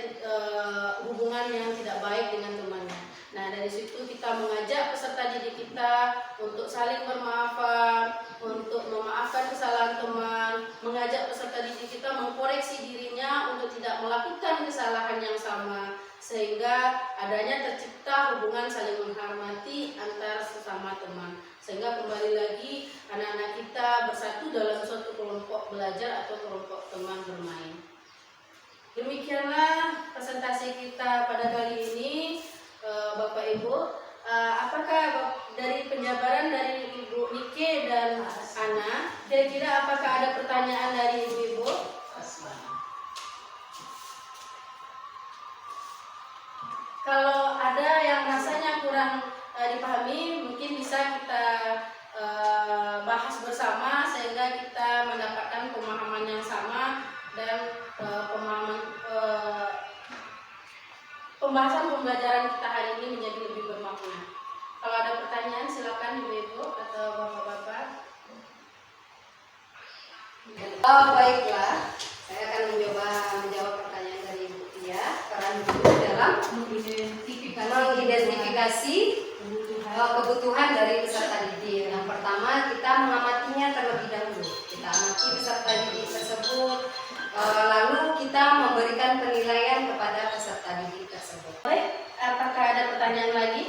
hubungan yang tidak baik dengan temannya. Nah, dari situ kita mengajak peserta didik kita untuk saling bermaafan, untuk memaafkan kesalahan teman, mengajak peserta didik kita mengkoreksi dirinya untuk tidak melakukan kesalahan yang sama, sehingga adanya tercipta hubungan saling menghormati antar sesama teman. Sehingga kembali lagi anak-anak kita bersatu dalam suatu kelompok belajar atau kelompok teman bermain. Demikianlah presentasi kita pada kali ini, Bapak Ibu. Apakah dari penjabaran dari Ibu Nike dan Ana, kira-kira apakah ada pertanyaan dari Ibu-Ibu? Kalau ada yang rasanya kurang dipahami, mungkin bisa kita bahas bersama sehingga kita mendapatkan pemahaman yang sama dan pembahasan pembelajaran kita hari ini menjadi lebih bermakna. Kalau ada pertanyaan silakan Ibu-Ibu atau Bapak-bapak. Baiklah, saya akan mencoba menjawab pertanyaan dari Ibu Tia. Peran guru dalam mengidentifikasi kebutuhan dari peserta didik. Yang pertama, kita mengamatinya terlebih dahulu. Kita amati peserta didik tersebut, lalu kita memberikan penilaian kepada peserta didik tersebut. Baik, apakah ada pertanyaan lagi?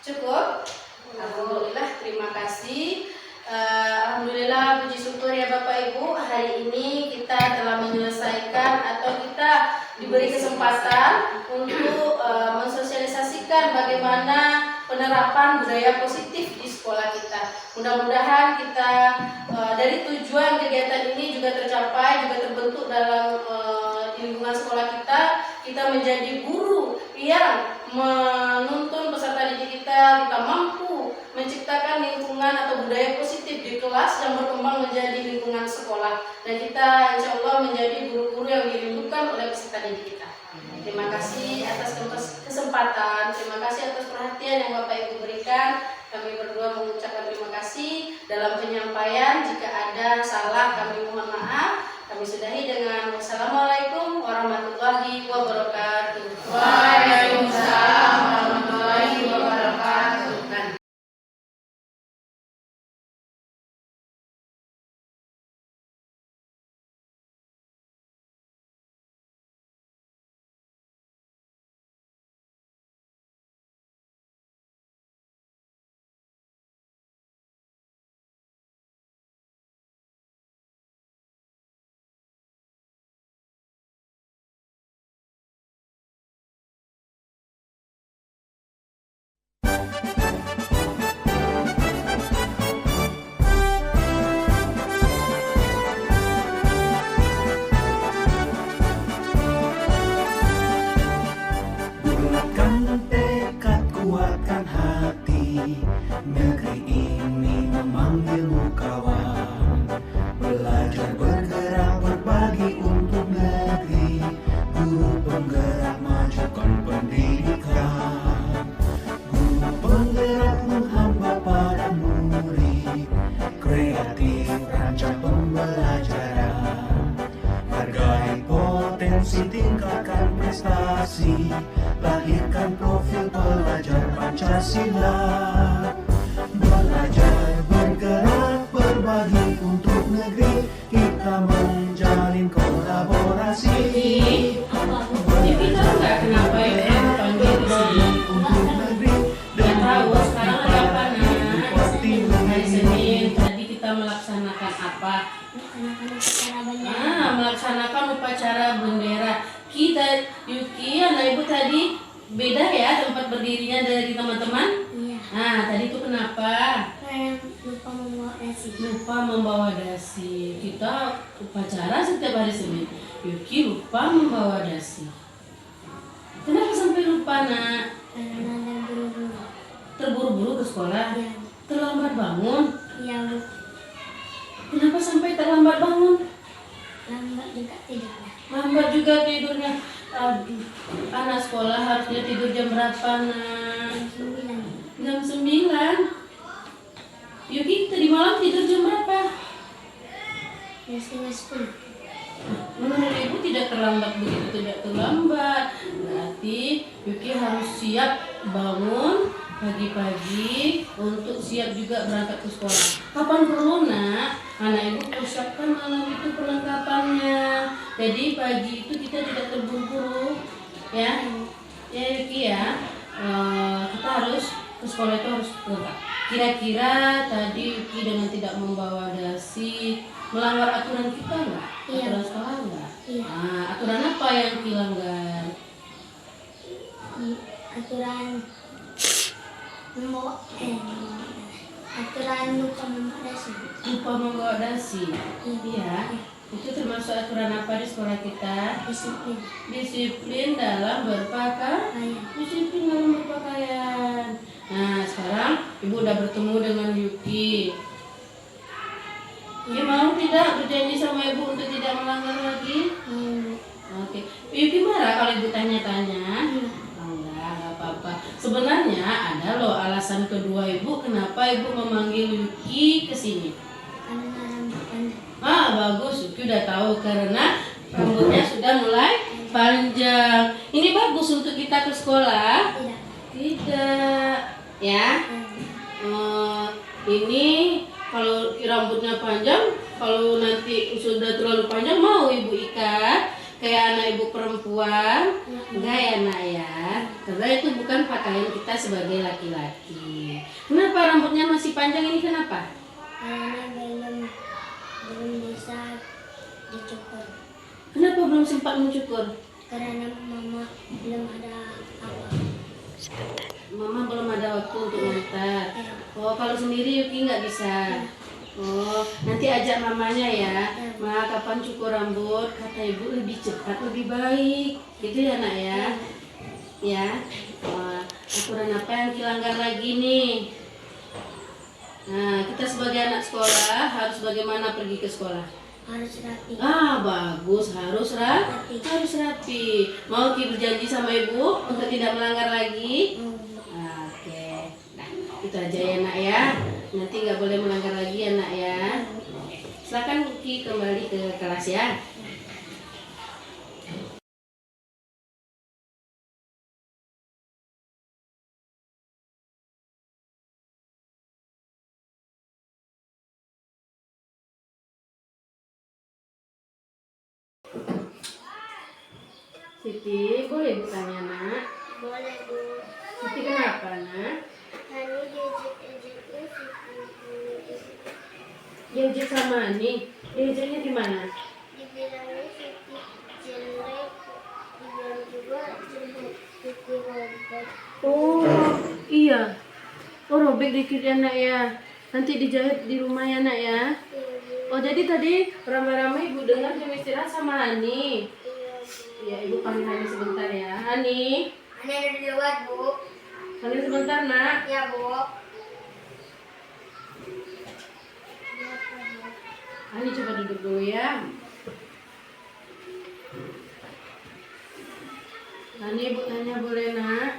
Cukup? Alhamdulillah, terima kasih. Alhamdulillah, puji syukur ya Bapak Ibu, hari ini kita telah menyelesaikan atau kita diberi kesempatan untuk mensosialisasikan bagaimana penerapan budaya positif di sekolah kita. Mudah-mudahan kita dari tujuan kegiatan ini juga tercapai, juga terbentuk dalam lingkungan sekolah kita menjadi guru yang menuntun peserta didik kita mampu menciptakan lingkungan atau budaya positif di kelas yang berkembang menjadi lingkungan sekolah, dan kita insya Allah menjadi guru-guru yang dirindukan oleh peserta didik kita. Terima kasih atas kesempatan, terima kasih atas perhatian yang Bapak Ibu berikan. Kami berdua mengucapkan terima kasih dalam penyampaian. Jika ada salah kami mohon maaf. Kami sudahi dengan wassalamualaikum warahmatullahi wabarakatuh. Waalaikumsalam warahmatullahi wabarakatuh. Bulatkan tekad, kuatkan hati, negeri ini memanggilmu kawan. Belajar bergerak berbagi untuk negeri, guru penggerak majukan pendidikan. Guru penggerak menghamba para murid, kreatif rancang pembelajaran. Hargai potensi, tingkatkan prestasi, lahirkan profil pelajar Pancasila. Belajar bergerak berbagi untuk negeri, kita menjalin kolaborasi. Jadi tahu nggak kenapa ya panggil di sini? Untuk negeri Nggak tahu. Sekarang ada apa pasti hari Senin tadi kita melaksanakan apa? Melaksanakan upacara bendera. Kita Yuki, anak ibu tadi beda ya tempat berdirinya dari teman-teman? Iya. Nah, tadi itu kenapa? Kayak lupa membawa dasi. Kita upacara setiap hari Senin. Yuki lupa membawa dasi. Kenapa sampai lupa, Nak? Karena buru-buru. Terburu-buru ke sekolah? Ya. Terlambat bangun? Ya, Bu. Kenapa sampai terlambat bangun? Lambat juga tidaknya. Lambat juga tidurnya. Aduh, anak sekolah harusnya tidur jam berapa, Nak? 9. Jam 9. Yuki tadi malam tidur jam berapa? Ya, setengah 10. Menurut ibu tidak terlambat, begitu tidak terlambat. Berarti Yuki harus siap bangun pagi-pagi untuk siap juga berangkat ke sekolah. Kapan perlu, Nak? Anak ibu persiapkan malam itu perlengkapannya. Jadi pagi itu kita tidak terburu-buru, ya, ya Yuki ya. Kita harus ke sekolah itu harus lengkap. Kira-kira tadi Yuki dengan tidak membawa dasi melanggar aturan kita nggak? Iya. Aturan sekolah nggak? Iya. Nah, aturan apa yang dilanggar? Aturan aturan lupa membawa dasi. Lupa membawa dasi. Iya. Itu termasuk aturan apa di sekolah kita? Disiplin. Disiplin dalam berpakaian. Ayah. Disiplin dalam berpakaian. Nah, sekarang ibu udah bertemu dengan Yuki. Yuki mau tidak berjanji sama ibu untuk tidak melanggar lagi? Oke. Yuki marah kalau ibu tanya-tanya? Enggak apa-apa. Sebenarnya ada loh alasan kedua ibu kenapa ibu memanggil Yuki ke sini. Karena rambut pendek. Ah, bagus. Yuki udah tahu karena rambutnya sudah mulai panjang. Ini bagus untuk kita ke sekolah? Tidak. Tidak. Ya. Ini kalau rambutnya panjang, kalau nanti sudah terlalu panjang mau ibu ikat kayak anak ibu perempuan? Enggak ya, Nak ya. Karena itu bukan pakaian kita sebagai laki-laki. Kenapa rambutnya masih panjang ini, kenapa? Karena belum bisa dicukur. Kenapa belum sempat mencukur? Karena mama belum ada apa. Mama belum ada waktu untuk ngantar. Oh, kalau sendiri Yuki nggak bisa. Oh, nanti ajak mamanya ya. Ma, kapan cukur rambut? Kata ibu lebih cepat lebih baik. Gitu ya, Nak ya. Ya. Aturan apa yang dilanggar lagi nih? Nah, kita sebagai anak sekolah harus bagaimana pergi ke sekolah? Harus rapi. Ah, bagus, harus rapi. Harus rapi. Mau Ki berjanji sama ibu untuk tidak melanggar lagi? Oke. Nah, itu aja ya, Nak ya. Nanti nggak boleh melanggar lagi ya, Nak ya. Silakan Ki kembali ke kelas ya. Siti, boleh bertanya, Nak? Boleh, Bu. Siti kenapa, Nak? Hani diejek-ejeknya Diajak sama Ani. Diajaknya di mana? dibilangnya Siti jelek, dibilang juga jelek, Siti robek. Oh, iya. Oh, robek dikit ya, Nak ya. Nanti dijahit di rumah ya, Nak ya. Oh, jadi tadi ramai-ramai ibu dengar jam istirahat sama Ani. Ya, ibu panggil Hani sebentar ya. Hani. Hani ada di luar, Bu. Panggil sebentar, Nak. Ya, Bu. Hani coba duduk dulu ya. Hani, ibu tanya boleh, Nak?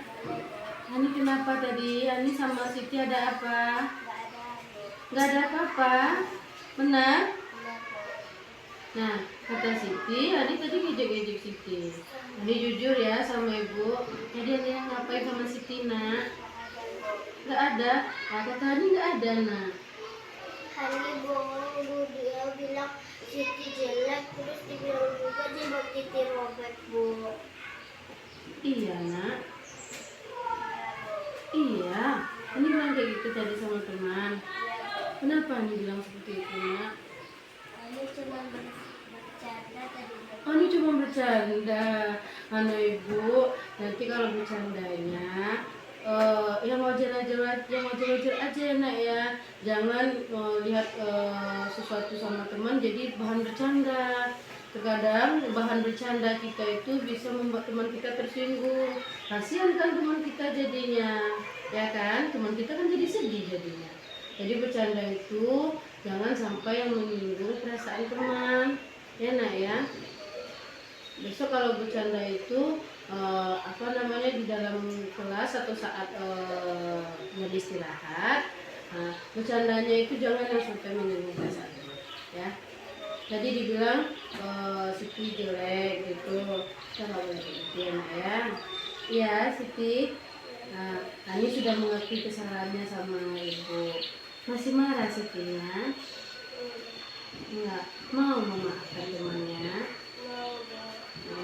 Hani kenapa tadi? Hani sama Siti ada apa? Nggak ada apa-apa. Benar? Nah, kata Siti, Hani tadi ngejek-ngejek Siti. Hani jujur ya sama ibu. Jadi Hani ngapain sama Siti, Nak? Nggak ada. Nah, kata Hani nggak ada, Nak. Hani bohong, Bu. Dia bilang Siti jelek, terus dibilang juga dia buat Siti robek, Bu. Iya, Nak. Iya. Hani bilang kayak gitu tadi sama teman. Kenapa Hani bilang seperti itu, Nak? Hani cuma bercanda tadi. Oh, ini cuma bercanda. Anu ibu, nanti kalau bercandanya yang wajar-wajar aja ya nak ya. Jangan lihat sesuatu sama teman jadi bahan bercanda. Terkadang bahan bercanda kita itu bisa membuat teman kita tersinggung. Kasihan kan teman kita jadinya, ya kan? Teman kita kan jadi sedih jadinya. Jadi bercanda itu jangan sampai yang menyinggung perasaan teman, ya nak ya. Besok kalau bercanda itu di dalam kelas atau saat beristirahat, bercandanya itu jangan yang sampai menyinggung perasaan teman, ya. Jadi dibilang Siti jelek gitu, kita nggak boleh begitu ya nak ya. Iya Siti, Ani sudah mengerti kesalahannya sama ibu. Masih marah Siti ya? Enggak mau memaafkan temannya. Ya.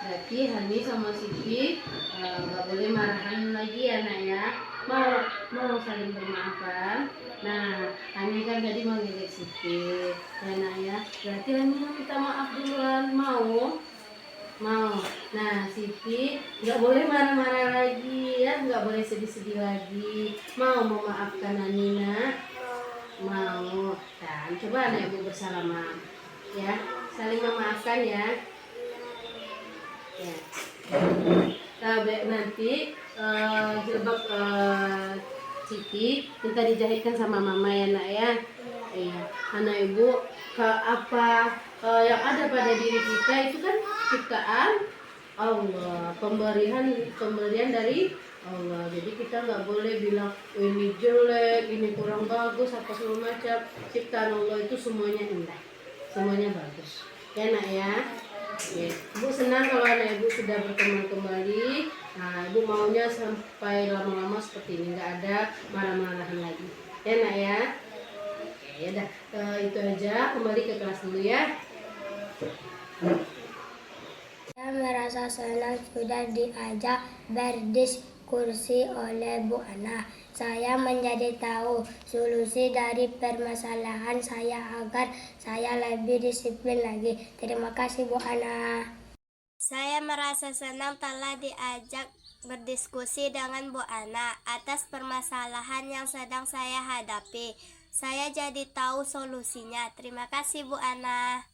Berarti Hani sama Siti nggak boleh marahan lagi ya nak ya. Mau saling bermaafan. Nah, Hani kan tadi mau ngejek Siti, ya nak ya. Berarti Hani minta maaf duluan. Mau. Nah, Siti nggak boleh marah-marah lagi ya, nggak boleh sedih-sedih lagi. Mau memaafkan Hani nak? Mau. Dan coba anak ibu bersalaman, ya, saling memaafkan ya. Ya. Nah, nanti jilbab Siti minta dijahitkan sama mama ya nak ya. Iya, anak ibu apa yang ada pada diri kita itu kan ciptaan Allah, pemberian dari Allah. Jadi kita nggak boleh bilang ini jelek, ini kurang bagus, apa segala macam. Ciptaan Allah itu semuanya indah, semuanya bagus. Ya nak ya. Ya. Ibu senang kalau anak ibu sudah berteman kembali. Nah, ibu maunya sampai lama-lama seperti ini, nggak ada marah-marahan lagi. Ya nak ya. Ya udah, itu aja. Kembali ke kelas dulu ya. Saya merasa senang sudah diajak berdiskusi oleh Bu Ana. Saya menjadi tahu solusi dari permasalahan saya agar saya lebih disiplin lagi. Terima kasih Bu Ana. Saya merasa senang telah diajak berdiskusi dengan Bu Ana atas permasalahan yang sedang saya hadapi. Saya jadi tahu solusinya. Terima kasih Bu Ana.